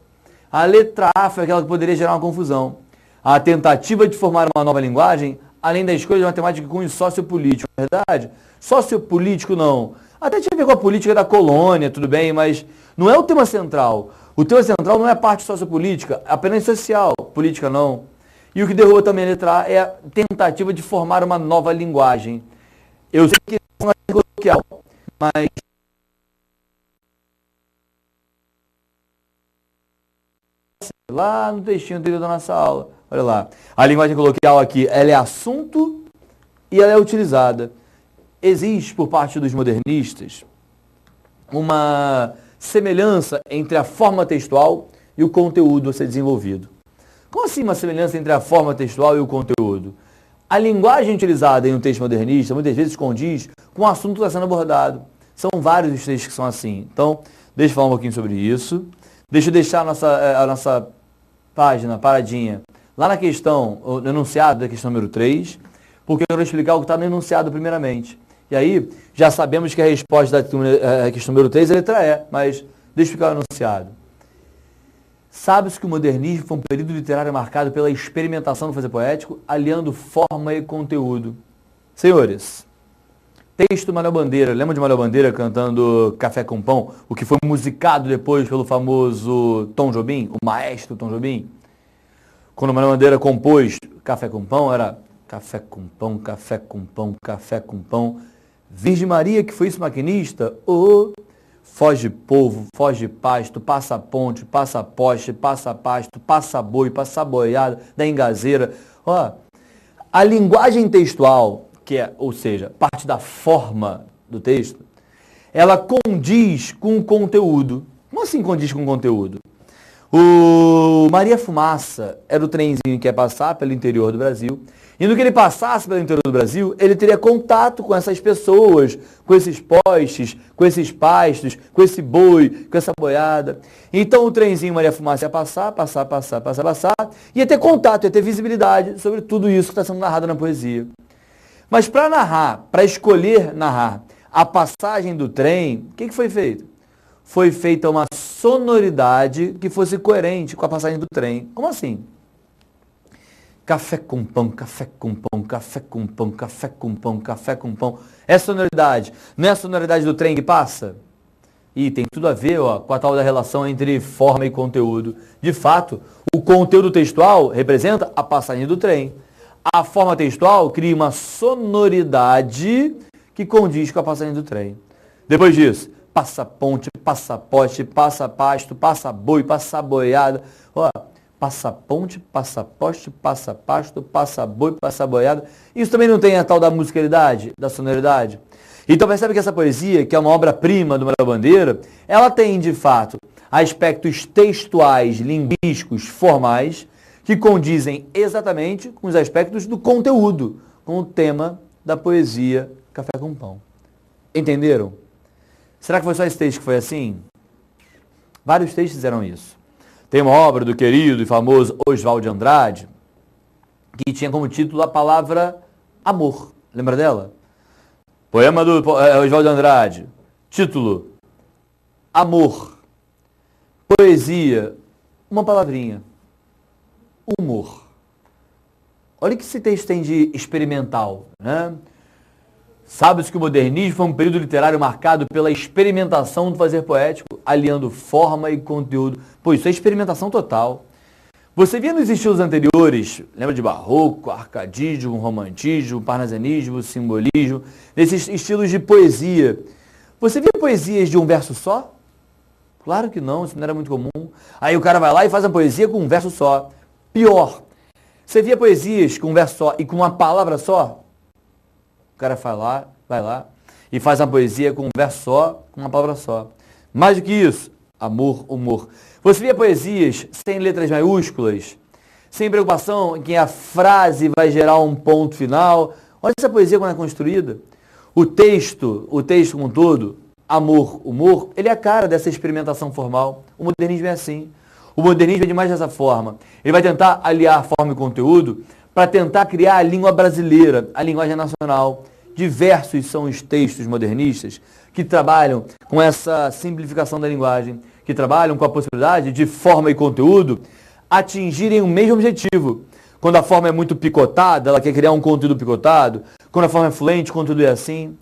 A letra A foi aquela que poderia gerar uma confusão. A tentativa de formar uma nova linguagem, além da escolha de matemática com cunho sociopolítico, é verdade? Sociopolítico não. Até tinha a ver com a política da colônia, tudo bem, mas não é o tema central. O tema central não é a parte sociopolítica, é apenas social, política não. E o que derruba também a letra A é a tentativa de formar uma nova linguagem. Eu sei que não é coloquial, mas lá no textinho anterior da nossa aula. Olha lá. A linguagem coloquial aqui, ela é assunto e ela é utilizada. Existe, por parte dos modernistas, uma semelhança entre a forma textual e o conteúdo a ser desenvolvido. Como assim uma semelhança entre a forma textual e o conteúdo? A linguagem utilizada em um texto modernista muitas vezes condiz com o assunto que está sendo abordado. São vários os textos que são assim. Então, deixa eu falar um pouquinho sobre isso. Deixa eu deixar a nossa página paradinha lá na questão, no enunciado da questão número 3, porque eu quero explicar o que está no enunciado primeiramente. E aí, já sabemos que a resposta da questão número 3 é a letra E, mas deixa eu explicar o enunciado. Sabe-se que o modernismo foi um período literário marcado pela experimentação do fazer poético, aliando forma e conteúdo. Senhores, texto Manuel Bandeira. Lembra de Manuel Bandeira cantando Café com Pão? O que foi musicado depois pelo famoso Tom Jobim, o maestro Tom Jobim? Quando Manuel Bandeira compôs Café com Pão, era café com pão, café com pão, café com pão. Virgem Maria, que foi esse maquinista, foge povo, foge pasto, passa ponte, passa poste, passa pasto, passa boi, passa boiada, da engazeira. A linguagem textual, ou seja, parte da forma do texto, ela condiz com o conteúdo. Como assim condiz com o conteúdo? O Maria Fumaça era o trenzinho que ia passar pelo interior do Brasil. E no que ele passasse pelo interior do Brasil, ele teria contato com essas pessoas, com esses postes, com esses pastos, com esse boi, com essa boiada. Então o trenzinho Maria Fumaça ia passar, ia ter contato, ia ter visibilidade sobre tudo isso que está sendo narrado na poesia. Mas para narrar, para escolher narrar a passagem do trem, o que foi feito? Foi feita uma sonoridade que fosse coerente com a passagem do trem. Como assim? Café com pão, café com pão, café com pão, café com pão, café com pão. É sonoridade. Não é a sonoridade do trem que passa? E tem tudo a ver com a tal da relação entre forma e conteúdo. De fato, o conteúdo textual representa a passagem do trem. A forma textual cria uma sonoridade que condiz com a passagem do trem. Depois disso, passa ponte, passa poste, passa pasto, passa boi, passa boiada. Passa ponte, passa poste, passa pasto, passa boi, passa boiada. Isso também não tem a tal da musicalidade, da sonoridade? Então percebe que essa poesia, que é uma obra-prima do Manuel Bandeira, ela tem, de fato, aspectos textuais, linguísticos, formais, que condizem exatamente com os aspectos do conteúdo, com o tema da poesia Café com Pão. Entenderam? Será que foi só esse texto que foi assim? Vários textos fizeram isso. Tem uma obra do querido e famoso Oswald de Andrade, que tinha como título a palavra amor. Lembra dela? Poema do Oswald de Andrade. Título: Amor. Poesia, uma palavrinha: humor. Olha o que esse texto tem de experimental, né? Sabe-se que o modernismo foi um período literário marcado pela experimentação do fazer poético, aliando forma e conteúdo. Pô, isso é experimentação total. Você via nos estilos anteriores, lembra de barroco, arcadismo, romantismo, parnasianismo, simbolismo, nesses estilos de poesia. Você via poesias de um verso só? Claro que não, isso não era muito comum. Aí o cara vai lá e faz a poesia com um verso só. Pior, você via poesias com um verso só e com uma palavra só? O cara vai lá e faz uma poesia com um verso só, com uma palavra só. Mais do que isso, amor, humor. Você via poesias sem letras maiúsculas, sem preocupação em que a frase vai gerar um ponto final. Olha essa poesia quando é construída. O texto como um todo, amor, humor, ele é a cara dessa experimentação formal. O modernismo é assim. O modernismo é demais dessa forma. Ele vai tentar aliar forma e conteúdo para tentar criar a língua brasileira, a linguagem nacional. Diversos são os textos modernistas que trabalham com essa simplificação da linguagem, que trabalham com a possibilidade de forma e conteúdo atingirem o mesmo objetivo. Quando a forma é muito picotada, ela quer criar um conteúdo picotado. Quando a forma é fluente, o conteúdo é assim.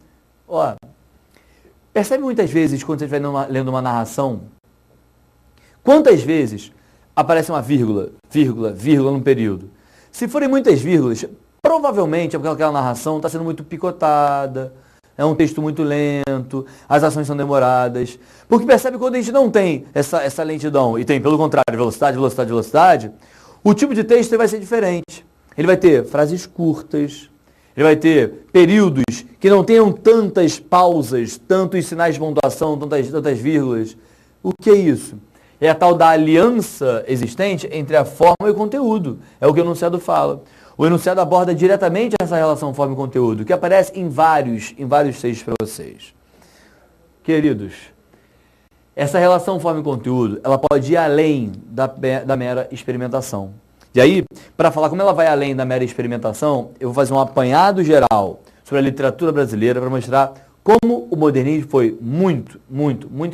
Percebe muitas vezes, quando você estiver lendo uma narração, quantas vezes aparece uma vírgula num período? Se forem muitas vírgulas, provavelmente é porque aquela narração está sendo muito picotada, é um texto muito lento, as ações são demoradas. Porque percebe que quando a gente não tem essa lentidão, e tem, pelo contrário, velocidade, o tipo de texto vai ser diferente. Ele vai ter frases curtas, ele vai ter períodos que não tenham tantas pausas, tantos sinais de pontuação, tantas vírgulas. O que é isso? É a tal da aliança existente entre a forma e o conteúdo. É o que o enunciado fala. O enunciado aborda diretamente essa relação forma e conteúdo, que aparece em vários textos para vocês. Queridos, essa relação forma e conteúdo, ela pode ir além da mera experimentação. E aí, para falar como ela vai além da mera experimentação, eu vou fazer um apanhado geral sobre a literatura brasileira para mostrar como o modernismo foi muito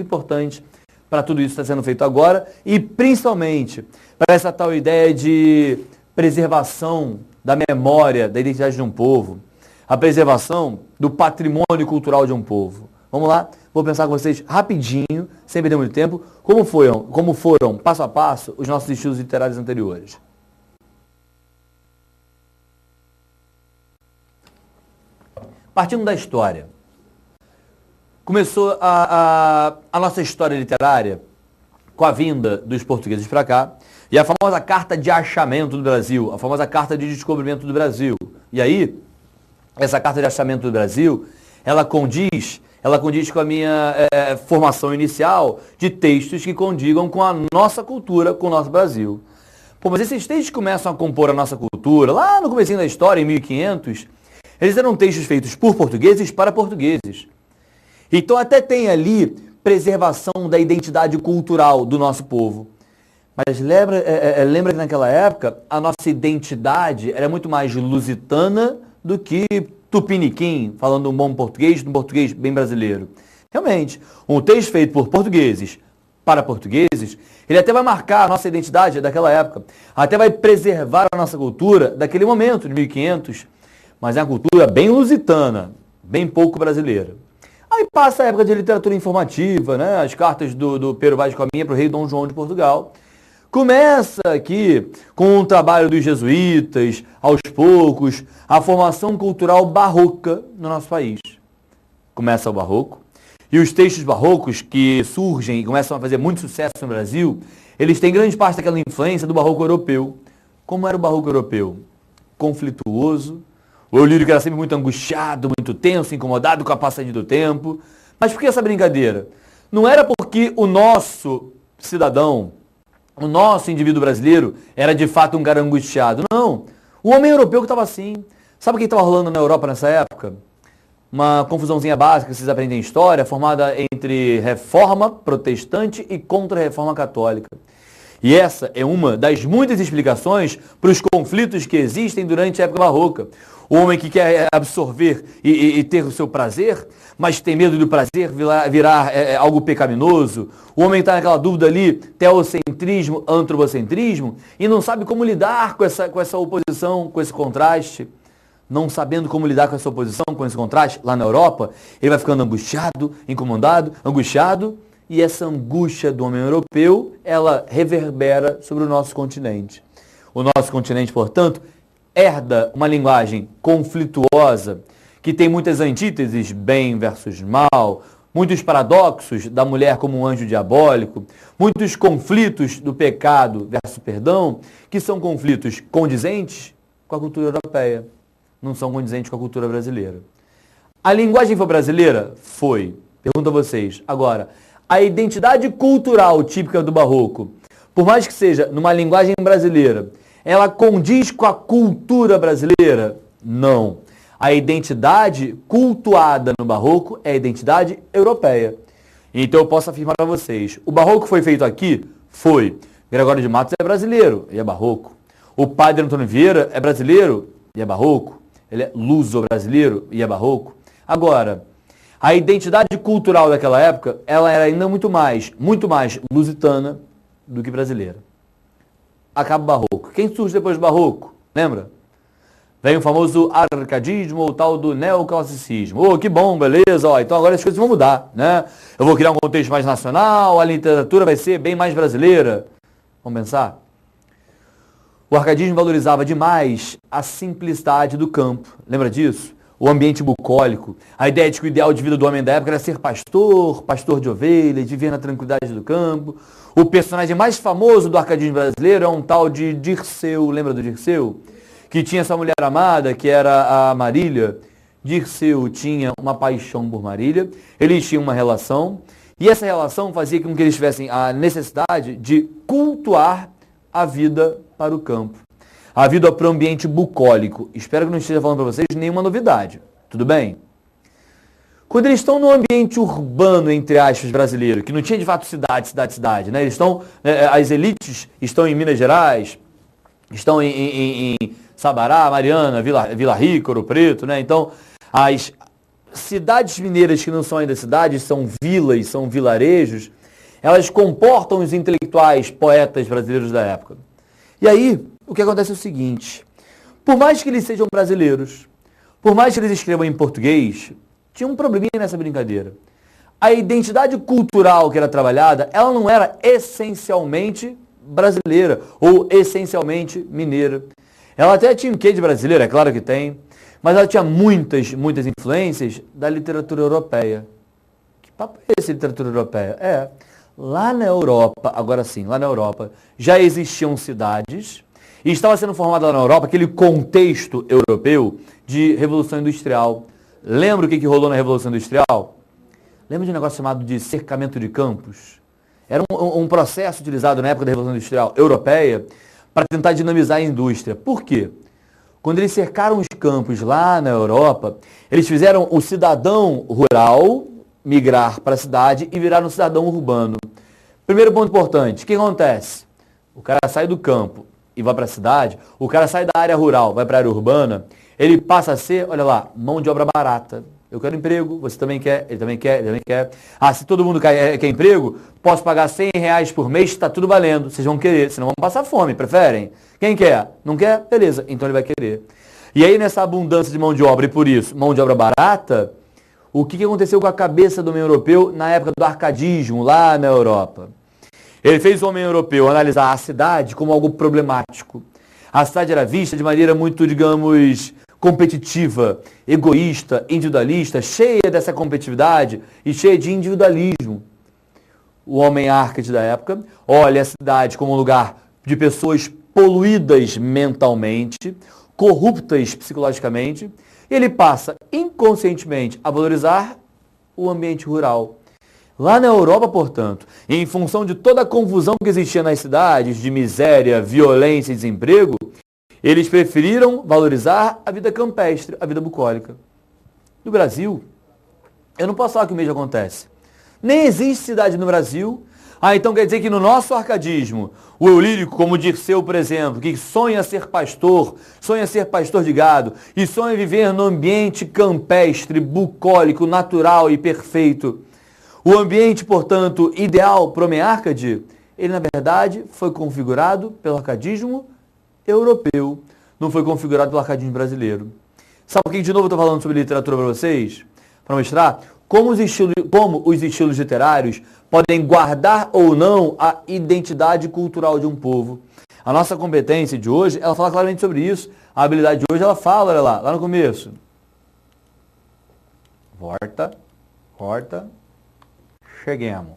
importante para para tudo isso que está sendo feito agora e principalmente para essa tal ideia de preservação da memória, da identidade de um povo, a preservação do patrimônio cultural de um povo. Vamos lá, vou pensar com vocês rapidinho, sem perder muito tempo, como foram passo a passo, os nossos estudos literários anteriores. Partindo da história. Começou a nossa história literária com a vinda dos portugueses para cá e a famosa Carta de Achamento do Brasil, a famosa Carta de Descobrimento do Brasil. E aí, essa Carta de Achamento do Brasil, ela condiz com a minha formação inicial de textos que condigam com a nossa cultura, com o nosso Brasil. Pô, mas esses textos começam a compor a nossa cultura, lá no comecinho da história, em 1500, eles eram textos feitos por portugueses para portugueses. Então até tem ali preservação da identidade cultural do nosso povo. Mas lembra que naquela época a nossa identidade era muito mais lusitana do que tupiniquim, falando um bom português, um português bem brasileiro. Realmente, um texto feito por portugueses para portugueses, ele até vai marcar a nossa identidade daquela época, até vai preservar a nossa cultura daquele momento, de 1500, mas é uma cultura bem lusitana, bem pouco brasileira. Aí passa a época de literatura informativa, né? As cartas do Pero Vaz de Caminha para o rei Dom João de Portugal. Começa aqui com o trabalho dos jesuítas, aos poucos, a formação cultural barroca no nosso país. Começa o barroco, e os textos barrocos que surgem e começam a fazer muito sucesso no Brasil, eles têm grande parte daquela influência do barroco europeu. Como era o barroco europeu? Conflituoso, o lírico era sempre muito angustiado, muito tenso, incomodado com a passagem do tempo. Mas por que essa brincadeira? Não era porque o nosso cidadão, o nosso indivíduo brasileiro era de fato um cara angustiado. Não. O homem europeu que estava assim. Sabe o que estava rolando na Europa nessa época? Uma confusãozinha básica que vocês aprendem em história, formada entre reforma protestante e contra-reforma católica. E essa é uma das muitas explicações para os conflitos que existem durante a época barroca. O homem que quer absorver e ter o seu prazer, mas tem medo do prazer virar algo pecaminoso. O homem está naquela dúvida ali, teocentrismo, antropocentrismo, e não sabe como lidar com essa oposição, com esse contraste. Não sabendo como lidar com essa oposição, com esse contraste, lá na Europa, ele vai ficando angustiado, incomodado, angustiado, e essa angústia do homem europeu, ela reverbera sobre o nosso continente. O nosso continente, portanto, herda uma linguagem conflituosa, que tem muitas antíteses, bem versus mal, muitos paradoxos da mulher como um anjo diabólico, muitos conflitos do pecado versus perdão, que são conflitos condizentes com a cultura europeia, não são condizentes com a cultura brasileira. A linguagem foi brasileira? Foi. Pergunto a vocês. Agora, a identidade cultural típica do barroco, por mais que seja numa linguagem brasileira, ela condiz com a cultura brasileira? Não. A identidade cultuada no barroco é a identidade europeia. Então eu posso afirmar para vocês, o barroco foi feito aqui? Foi. Gregório de Matos é brasileiro e é barroco. O padre Antônio Vieira é brasileiro e é barroco. Ele é luso-brasileiro e é barroco. Agora, a identidade cultural daquela época, ela era ainda muito mais lusitana do que brasileira. Acaba o barroco. Quem surge depois do barroco? Lembra? Vem o famoso arcadismo ou tal do neoclassicismo. Oh, que bom, beleza. Ó, então agora as coisas vão mudar, né? Eu vou criar um contexto mais nacional, a literatura vai ser bem mais brasileira. Vamos pensar? O arcadismo valorizava demais a simplicidade do campo. Lembra disso? O ambiente bucólico. A ideia de que o ideal de vida do homem da época era ser pastor de ovelhas, viver na tranquilidade do campo. O personagem mais famoso do arcadismo brasileiro é um tal de Dirceu. Lembra do Dirceu? Que tinha essa mulher amada, que era a Marília. Dirceu tinha uma paixão por Marília. Eles tinham uma relação. E essa relação fazia com que eles tivessem a necessidade de cultuar a vida para o campo. A vida para o ambiente bucólico. Espero que não esteja falando para vocês nenhuma novidade. Tudo bem? Quando eles estão no ambiente urbano, entre aspas, brasileiro, que não tinha de fato cidade, né? Eles estão, as elites estão em Minas Gerais, estão em Sabará, Mariana, Vila Rica, Ouro Preto, né? Então, as cidades mineiras que não são ainda cidades, são vilas, são vilarejos, elas comportam os intelectuais, poetas brasileiros da época. E aí, o que acontece é o seguinte, por mais que eles sejam brasileiros, por mais que eles escrevam em português, tinha um probleminha nessa brincadeira. A identidade cultural que era trabalhada, ela não era essencialmente brasileira ou essencialmente mineira. Ela até tinha um quê de brasileira, é claro que tem, mas ela tinha muitas influências da literatura europeia. Que papo é esse, literatura europeia? Lá na Europa, agora sim, lá na Europa, já existiam cidades e estava sendo formada lá na Europa aquele contexto europeu de Revolução Industrial. Lembra o que rolou na Revolução Industrial? Lembra de um negócio chamado de cercamento de campos? Era um processo utilizado na época da Revolução Industrial Europeia para tentar dinamizar a indústria. Por quê? Quando eles cercaram os campos lá na Europa, eles fizeram o cidadão rural migrar para a cidade e virar um cidadão urbano. Primeiro ponto importante, o que acontece? O cara sai do campo e vai para a cidade, o cara sai da área rural, vai para a área urbana, ele passa a ser, olha lá, mão de obra barata. Eu quero emprego, você também quer, ele também quer, ele também quer. Ah, se todo mundo quer emprego, posso pagar R$100 por mês, está tudo valendo. Vocês vão querer, senão vão passar fome, preferem? Quem quer? Não quer? Beleza, então ele vai querer. E aí nessa abundância de mão de obra, e por isso, mão de obra barata, o que aconteceu com a cabeça do homem europeu na época do arcadismo, lá na Europa? Ele fez o homem europeu analisar a cidade como algo problemático. A cidade era vista de maneira muito, digamos, competitiva, egoísta, individualista, cheia dessa competitividade e cheia de individualismo. O homem árcade da época olha a cidade como um lugar de pessoas poluídas mentalmente, corruptas psicologicamente, e ele passa inconscientemente a valorizar o ambiente rural. Lá na Europa, portanto, em função de toda a confusão que existia nas cidades, de miséria, violência e desemprego, eles preferiram valorizar a vida campestre, a vida bucólica. No Brasil, eu não posso falar que o mesmo acontece. Nem existe cidade no Brasil. Então quer dizer que no nosso arcadismo, o eu lírico, como Dirceu, por exemplo, que sonha ser pastor de gado, e sonha viver no ambiente campestre, bucólico, natural e perfeito. O ambiente, portanto, ideal para o homem árcade, ele na verdade foi configurado pelo arcadismo europeu, não foi configurado pelo arcadismo brasileiro. Sabe por que de novo eu estou falando sobre literatura para vocês? Para mostrar como os estilos literários podem guardar ou não a identidade cultural de um povo. A nossa competência de hoje, ela fala claramente sobre isso. A habilidade de hoje, ela fala, olha lá no começo. Volta, cheguemos.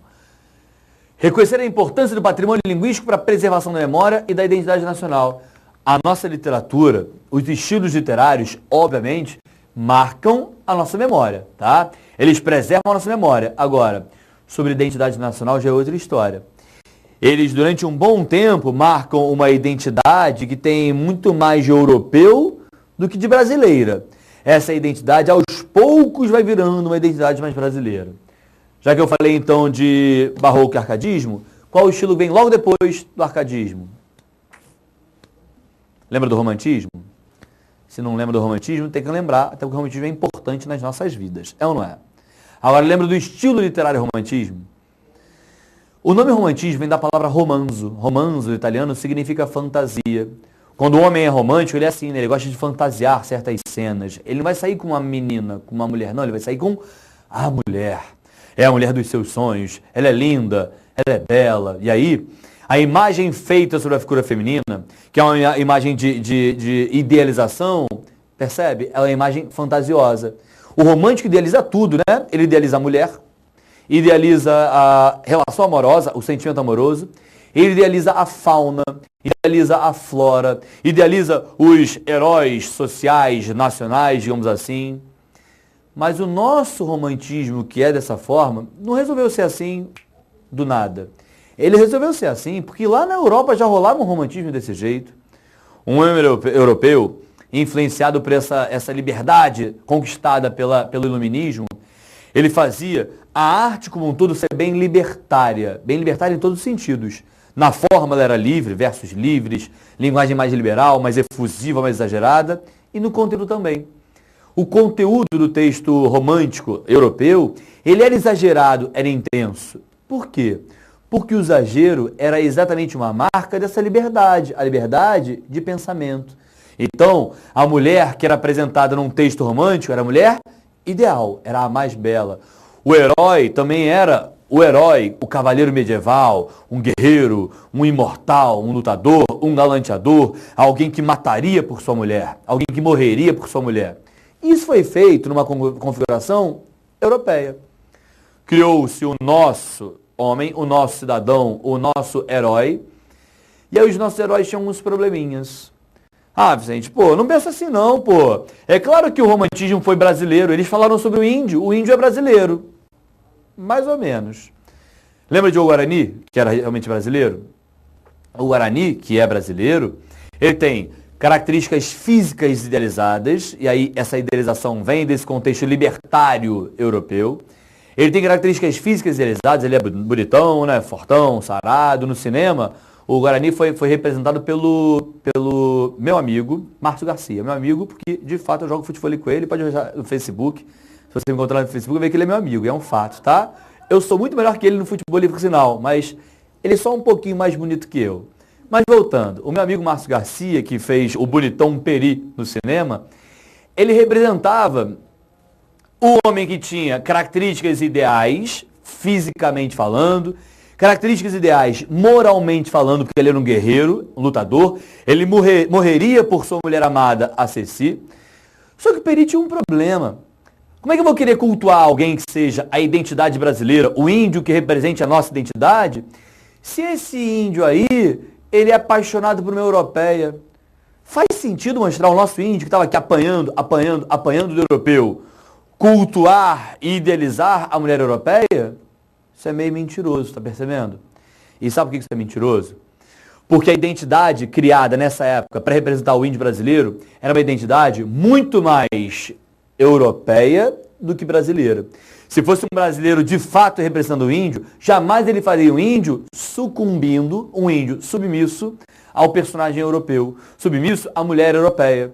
Reconhecer a importância do patrimônio linguístico para a preservação da memória e da identidade nacional. A nossa literatura, os estilos literários, obviamente, marcam a nossa memória, tá? Eles preservam a nossa memória. Agora, sobre identidade nacional já é outra história. Eles, durante um bom tempo, marcam uma identidade que tem muito mais de europeu do que de brasileira. Essa identidade, aos poucos, vai virando uma identidade mais brasileira. Já que eu falei, então, de barroco e arcadismo, qual estilo vem logo depois do arcadismo? Lembra do romantismo? Se não lembra do romantismo, tem que lembrar, até porque o romantismo é importante nas nossas vidas. É ou não é? Agora, lembra do estilo literário romantismo? O nome romantismo vem da palavra romanzo. Romanzo, italiano, significa fantasia. Quando o homem é romântico, ele é assim, né? Ele gosta de fantasiar certas cenas. Ele não vai sair com uma menina, com uma mulher, não. Ele vai sair com a mulher. É a mulher dos seus sonhos. Ela é linda, ela é bela. E aí, a imagem feita sobre a figura feminina, que é uma imagem de idealização, percebe? Ela é uma imagem fantasiosa. O romântico idealiza tudo, né? Ele idealiza a mulher, idealiza a relação amorosa, o sentimento amoroso, ele idealiza a fauna, idealiza a flora, idealiza os heróis sociais, nacionais, digamos assim. Mas o nosso romantismo, que é dessa forma, não resolveu ser assim do nada. Ele resolveu ser assim porque lá na Europa já rolava um romantismo desse jeito. Um homem europeu, influenciado por essa liberdade conquistada pelo iluminismo, ele fazia a arte como um todo ser bem libertária em todos os sentidos. Na forma ela era livre, versos livres, linguagem mais liberal, mais efusiva, mais exagerada, e no conteúdo também. O conteúdo do texto romântico europeu, ele era exagerado, era intenso. Por quê? Porque o exagero era exatamente uma marca dessa liberdade, a liberdade de pensamento. Então, a mulher que era apresentada num texto romântico era a mulher ideal, era a mais bela. O herói também era o herói, o cavaleiro medieval, um guerreiro, um imortal, um lutador, um galanteador, alguém que mataria por sua mulher, alguém que morreria por sua mulher. Isso foi feito numa configuração europeia. Criou-se o nosso homem, o nosso cidadão, o nosso herói, e aí os nossos heróis tinham uns probleminhas. Ah, Vicente, pô, não pensa assim não, pô. É claro que o romantismo foi brasileiro, eles falaram sobre o índio é brasileiro. Mais ou menos. Lembra de O Guarani, que era realmente brasileiro? O Guarani, que é brasileiro, ele tem características físicas idealizadas, e aí essa idealização vem desse contexto libertário europeu. Ele tem características físicas idealizadas, ele é bonitão, né, fortão, sarado. No cinema, o Guarani foi representado pelo meu amigo, Márcio Garcia. Meu amigo, porque de fato eu jogo futebol com ele, pode ver no Facebook. Se você me encontrar no Facebook, vê que ele é meu amigo, e é um fato, tá? Eu sou muito melhor que ele no futebol, por sinal, mas ele é só um pouquinho mais bonito que eu. Mas voltando, o meu amigo Márcio Garcia, que fez o bonitão Peri no cinema, ele representava o homem que tinha características ideais, fisicamente falando, características ideais moralmente falando, porque ele era um guerreiro, um lutador, ele morreria por sua mulher amada, a Ceci. Só que o Peri tinha um problema. Como é que eu vou querer cultuar alguém que seja a identidade brasileira, o índio que represente a nossa identidade, se esse índio aí, ele é apaixonado por uma europeia? Faz sentido mostrar o nosso índio que estava aqui apanhando do europeu, cultuar e idealizar a mulher europeia? Isso é meio mentiroso, tá percebendo? E sabe por que isso é mentiroso? Porque a identidade criada nessa época para representar o índio brasileiro era uma identidade muito mais europeia do que brasileira. Se fosse um brasileiro de fato representando o índio, jamais ele faria um índio sucumbindo, um índio submisso ao personagem europeu, submisso à mulher europeia.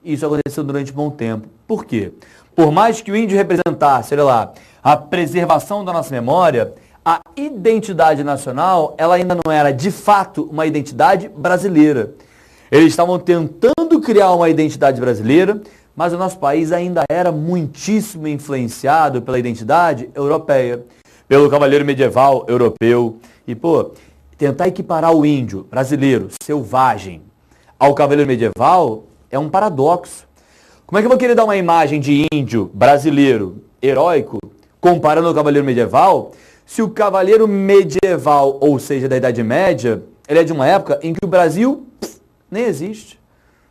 Isso aconteceu durante um bom tempo. Por quê? Por mais que o índio representasse, olha lá, a preservação da nossa memória, a identidade nacional, ela ainda não era de fato uma identidade brasileira. Eles estavam tentando criar uma identidade brasileira, mas o nosso país ainda era muitíssimo influenciado pela identidade europeia, pelo cavaleiro medieval europeu. E, pô, tentar equiparar o índio brasileiro, selvagem, ao cavaleiro medieval é um paradoxo. Como é que eu vou querer dar uma imagem de índio brasileiro heróico, comparando ao cavaleiro medieval, se o cavaleiro medieval, ou seja, da Idade Média, ele é de uma época em que o Brasil nem existe.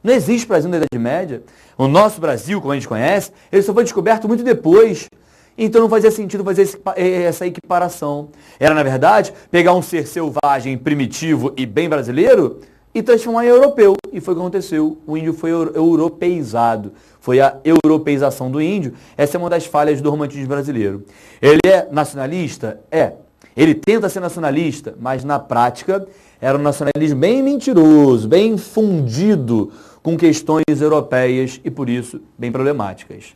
Não existe Brasil na Idade Média. O nosso Brasil, como a gente conhece, ele só foi descoberto muito depois. Então não fazia sentido fazer essa equiparação. Era, na verdade, pegar um ser selvagem, primitivo e bem brasileiro e transformar em europeu. E foi o que aconteceu. O índio foi europeizado. Foi a europeização do índio. Essa é uma das falhas do romantismo brasileiro. Ele é nacionalista? É. Ele tenta ser nacionalista, mas na prática era um nacionalismo bem mentiroso, bem fundido com questões europeias e, por isso, bem problemáticas.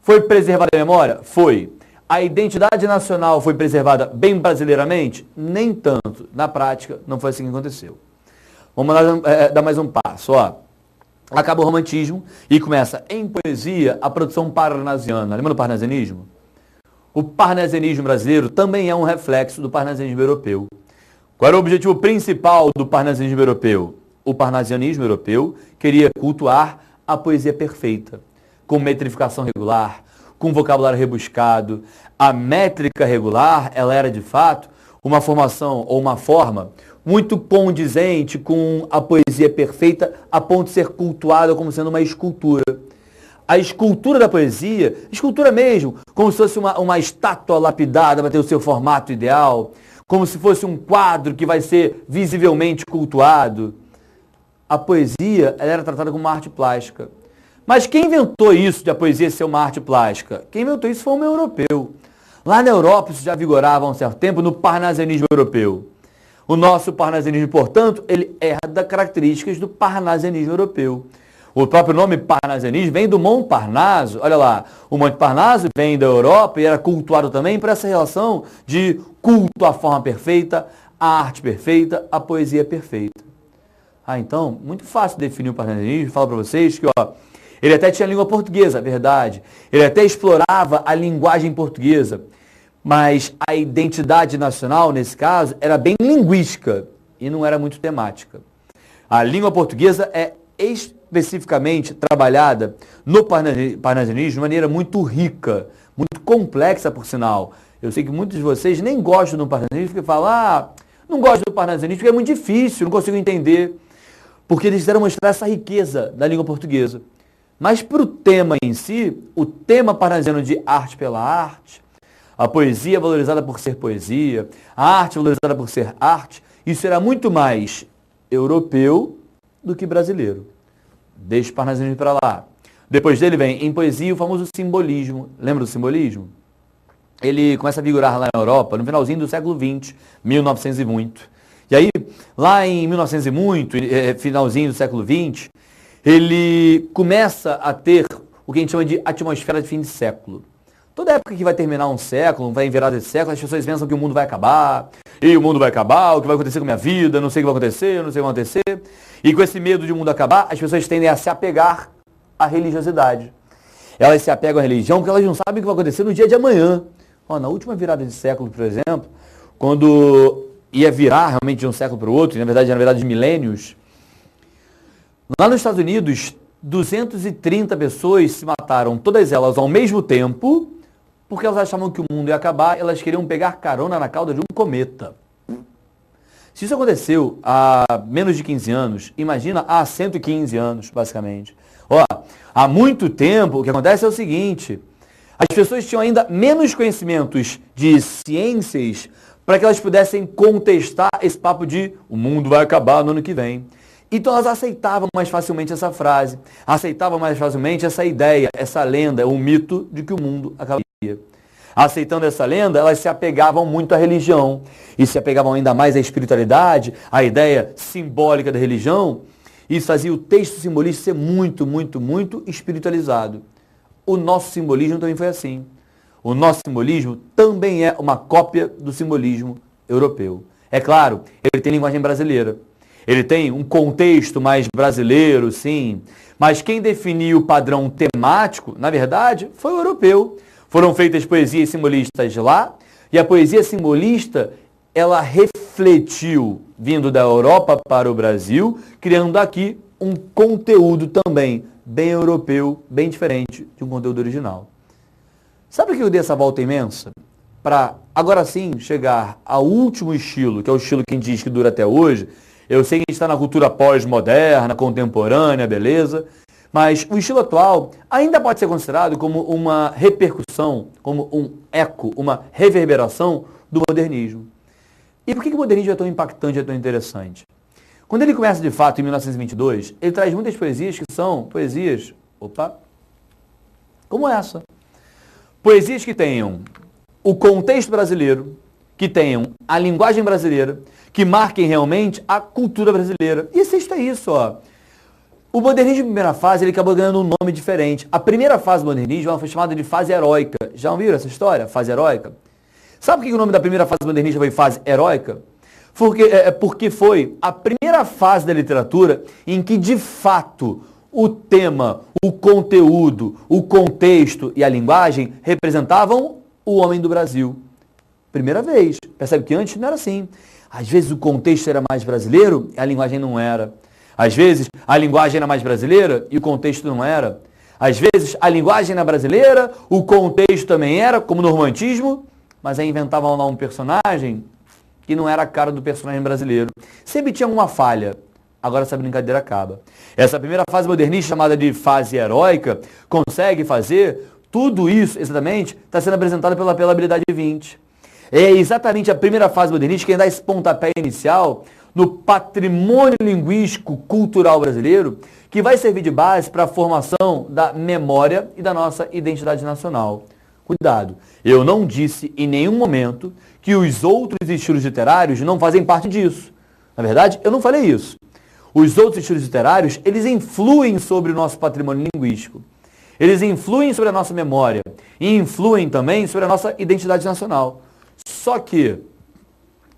Foi preservada a memória? Foi. A identidade nacional foi preservada bem brasileiramente? Nem tanto. Na prática, não foi assim que aconteceu. Vamos dar mais um passo. Ó. Acaba o romantismo e começa, em poesia, a produção parnasiana. Lembra do parnasianismo? O parnasianismo brasileiro também é um reflexo do parnasianismo europeu. Qual era o objetivo principal do parnasianismo europeu? O parnasianismo europeu queria cultuar a poesia perfeita, com metrificação regular, com vocabulário rebuscado. A métrica regular, ela era de fato uma formação ou uma forma muito condizente com a poesia perfeita, a ponto de ser cultuada como sendo uma escultura. A escultura da poesia, escultura mesmo, como se fosse uma estátua lapidada para ter o seu formato ideal, como se fosse um quadro que vai ser visivelmente cultuado. A poesia, ela era tratada como uma arte plástica. Mas quem inventou isso de a poesia ser uma arte plástica? Quem inventou isso foi um europeu. Lá na Europa isso já vigorava há um certo tempo no parnasianismo europeu. O nosso parnasianismo, portanto, ele herda características do parnasianismo europeu. O próprio nome parnasianismo vem do Monte Parnaso. Olha lá, o Monte Parnaso vem da Europa e era cultuado também por essa relação de culto à forma perfeita, à arte perfeita, à poesia perfeita. Então, muito fácil definir o parnasianismo. Falo para vocês que, ele até tinha língua portuguesa, verdade. Ele até explorava a linguagem portuguesa. Mas a identidade nacional, nesse caso, era bem linguística e não era muito temática. A língua portuguesa é especificamente trabalhada no parnasianismo de maneira muito rica, muito complexa, por sinal. Eu sei que muitos de vocês nem gostam do parnasianismo, porque falam, não gosto do parnasianismo porque é muito difícil, não consigo entender. Porque eles quiseram mostrar essa riqueza da língua portuguesa. Mas para o tema em si, o tema parnasiano de arte pela arte, a poesia valorizada por ser poesia, a arte valorizada por ser arte, isso era muito mais europeu do que brasileiro. Deixa o parnasianismo para lá. Depois dele vem, em poesia, o famoso simbolismo. Lembra do simbolismo? Ele começa a vigorar lá na Europa, no finalzinho do século XX, 1900 e muito. E aí, lá em 1900 e muito, finalzinho do século XX, ele começa a ter o que a gente chama de atmosfera de fim de século. Toda época que vai terminar um século, vai em virada de século, as pessoas pensam que o mundo vai acabar, e o mundo vai acabar, o que vai acontecer com a minha vida, não sei o que vai acontecer, não sei o que vai acontecer. E com esse medo de o mundo acabar, as pessoas tendem a se apegar à religiosidade. Elas se apegam à religião porque elas não sabem o que vai acontecer no dia de amanhã. Na última virada de século, por exemplo, quando ia virar realmente de um século para o outro, e na verdade de milênios, lá nos Estados Unidos, 230 pessoas se mataram, todas elas ao mesmo tempo, porque elas achavam que o mundo ia acabar, elas queriam pegar carona na cauda de um cometa. Se isso aconteceu há menos de 15 anos, imagina há 115 anos, basicamente. Há muito tempo, o que acontece é o seguinte, as pessoas tinham ainda menos conhecimentos de ciências para que elas pudessem contestar esse papo de o mundo vai acabar no ano que vem. Então elas aceitavam mais facilmente essa frase, aceitavam mais facilmente essa ideia, essa lenda, o mito de que o mundo acabaria. Aceitando essa lenda, elas se apegavam muito à religião e se apegavam ainda mais à espiritualidade, à ideia simbólica da religião. Isso fazia o texto simbolista ser muito, muito, muito espiritualizado. O nosso simbolismo também foi assim. O nosso simbolismo também é uma cópia do simbolismo europeu. É claro, ele tem linguagem brasileira. Ele tem um contexto mais brasileiro, sim. Mas quem definiu o padrão temático, na verdade, foi o europeu. Foram feitas poesias simbolistas lá, e a poesia simbolista, ela refletiu, vindo da Europa para o Brasil, criando aqui um conteúdo também bem europeu, bem diferente de um conteúdo original. Sabe por que eu dei essa volta imensa? Para, agora sim, chegar ao último estilo, que é o estilo que a gente diz que dura até hoje. Eu sei que a gente está na cultura pós-moderna, contemporânea, beleza? Mas o estilo atual ainda pode ser considerado como uma repercussão, como um eco, uma reverberação do modernismo. E por que o modernismo é tão impactante, é tão interessante? Quando ele começa de fato em 1922, ele traz muitas poesias que são poesias, como essa. Poesias que tenham o contexto brasileiro, que tenham a linguagem brasileira, que marquem realmente a cultura brasileira. E assista isso, O modernismo, em primeira fase, ele acabou ganhando um nome diferente. A primeira fase do modernismo ela foi chamada de fase heróica. Já ouviram essa história? Fase heróica? Sabe por que o nome da primeira fase modernista foi fase heróica? Porque foi a primeira fase da literatura em que, de fato, o tema, o conteúdo, o contexto e a linguagem representavam o homem do Brasil. Primeira vez. Percebe que antes não era assim. Às vezes o contexto era mais brasileiro e a linguagem não era. Às vezes, a linguagem era mais brasileira e o contexto não era. Às vezes, a linguagem era brasileira, o contexto também era, como no romantismo, mas aí inventavam lá um personagem que não era a cara do personagem brasileiro. Sempre tinha uma falha. Agora essa brincadeira acaba. Essa primeira fase modernista, chamada de fase heróica, consegue fazer tudo isso, exatamente, está sendo apresentado pela habilidade 20. É exatamente a primeira fase modernista que dá esse pontapé inicial no patrimônio linguístico cultural brasileiro, que vai servir de base para a formação da memória e da nossa identidade nacional. Cuidado, eu não disse em nenhum momento que os outros estilos literários não fazem parte disso. Na verdade, eu não falei isso. os outros estilos literários, eles influem sobre o nosso patrimônio linguístico. Eles influem sobre a nossa memória e influem também sobre a nossa identidade nacional. Só que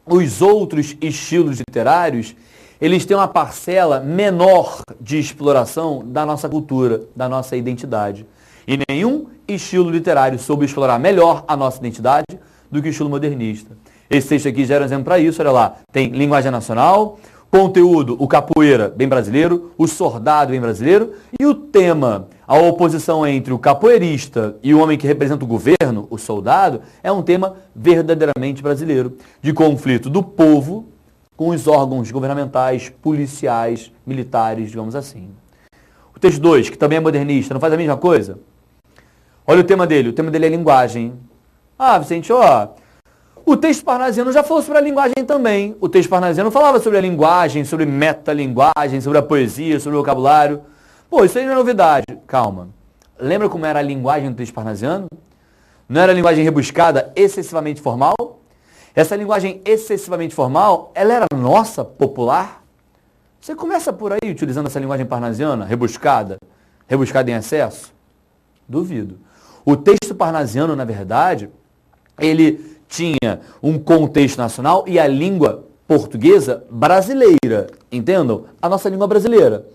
os outros estilos literários, eles têm uma parcela menor de exploração da nossa cultura, da nossa identidade. E nenhum estilo literário soube explorar melhor a nossa identidade do que o estilo modernista. Esse texto aqui já era um exemplo para isso, olha lá. Tem linguagem nacional, conteúdo, o capoeira, bem brasileiro, o soldado, bem brasileiro, e o tema, a oposição entre o capoeirista e o homem que representa o governo, o soldado, é um tema verdadeiramente brasileiro, de conflito do povo com os órgãos governamentais, policiais, militares, digamos assim. O texto 2, que também é modernista, não faz a mesma coisa? Olha o tema dele é linguagem. Ah, Vicente, ó, o texto parnasiano já falou sobre a linguagem também. O texto parnasiano falava sobre a linguagem, sobre metalinguagem, sobre a poesia, sobre o vocabulário. Pô, isso aí não é novidade. Calma. Lembra como era a linguagem do texto parnasiano? Não era a linguagem rebuscada, excessivamente formal? Essa linguagem excessivamente formal, ela era nossa, popular? Você começa por aí utilizando essa linguagem parnasiana, rebuscada em excesso? Duvido. O texto parnasiano, na verdade, ele tinha um contexto nacional e a língua portuguesa brasileira, entendam? A nossa língua brasileira.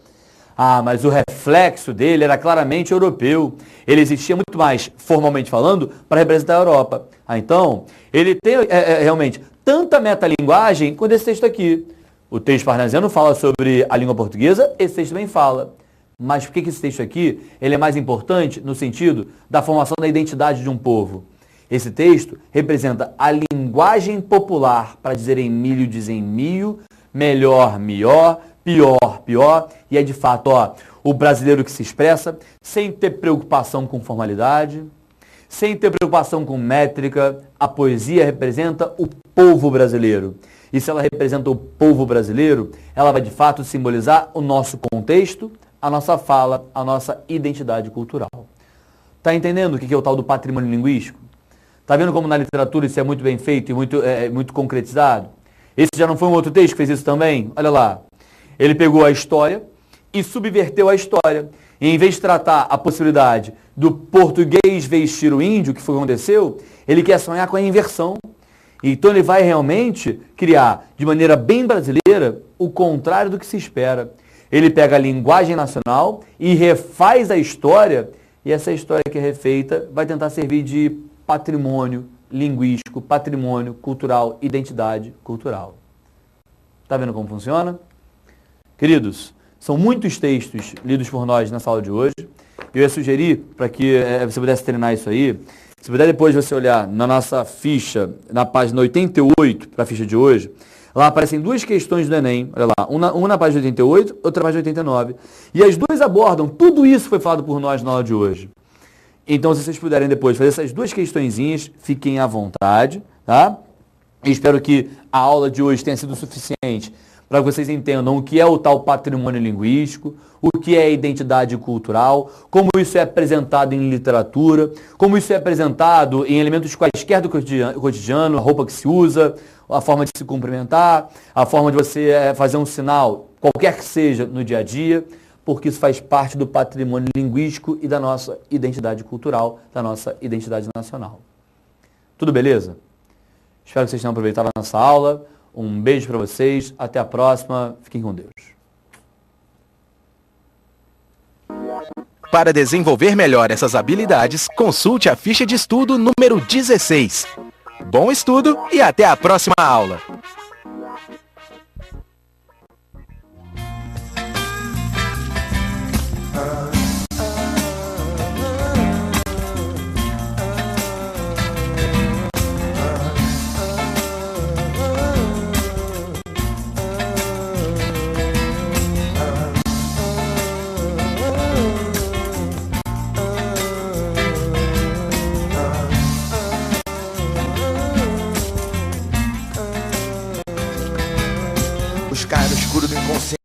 Ah, mas o reflexo dele era claramente europeu. Ele existia muito mais, formalmente falando, para representar a Europa. Ah, então, ele tem realmente tanta metalinguagem quanto esse texto aqui. O texto parnasiano fala sobre a língua portuguesa, esse texto também fala. Mas por que esse texto aqui ele é mais importante no sentido da formação da identidade de um povo? Esse texto representa a linguagem popular, para dizer em milho, dizem mio, melhor, melhor, pior, pior, e é de fato, ó, o brasileiro que se expressa sem ter preocupação com formalidade, sem ter preocupação com métrica. A poesia representa o povo brasileiro. E se ela representa o povo brasileiro, ela vai de fato simbolizar o nosso contexto, a nossa fala, a nossa identidade cultural. Tá entendendo o que é o tal do patrimônio linguístico? Tá vendo como na literatura isso é muito bem feito e muito concretizado? Esse já não foi um outro texto que fez isso também? Olha lá. Ele pegou a história e subverteu a história. E em vez de tratar a possibilidade do português vestir o índio, que foi o que aconteceu, ele quer sonhar com a inversão. Então ele vai realmente criar, de maneira bem brasileira, o contrário do que se espera. Ele pega a linguagem nacional e refaz a história, e essa história que é refeita vai tentar servir de patrimônio linguístico, patrimônio cultural, identidade cultural. Está vendo como funciona? Queridos, são muitos textos lidos por nós nessa aula de hoje. Eu ia sugerir, para que você pudesse treinar isso aí, se puder depois você olhar na nossa ficha, na página 88, para a ficha de hoje, lá aparecem duas questões do Enem, olha lá, uma na página 88, outra na página 89. E as duas abordam tudo isso que foi falado por nós na aula de hoje. Então, se vocês puderem depois fazer essas duas questõezinhas, fiquem à vontade, tá? Eu espero que a aula de hoje tenha sido suficiente para que vocês entendam o que é o tal patrimônio linguístico, o que é identidade cultural, como isso é apresentado em literatura, como isso é apresentado em elementos quaisquer do cotidiano, a roupa que se usa, a forma de se cumprimentar, a forma de você fazer um sinal, qualquer que seja, no dia a dia, porque isso faz parte do patrimônio linguístico e da nossa identidade cultural, da nossa identidade nacional. Tudo beleza? Espero que vocês tenham aproveitado a nossa aula. Um beijo para vocês, até a próxima, fiquem com Deus. Para desenvolver melhor essas habilidades, consulte a ficha de estudo número 16. Bom estudo e até a próxima aula! Buscar no escuro do inconsciente.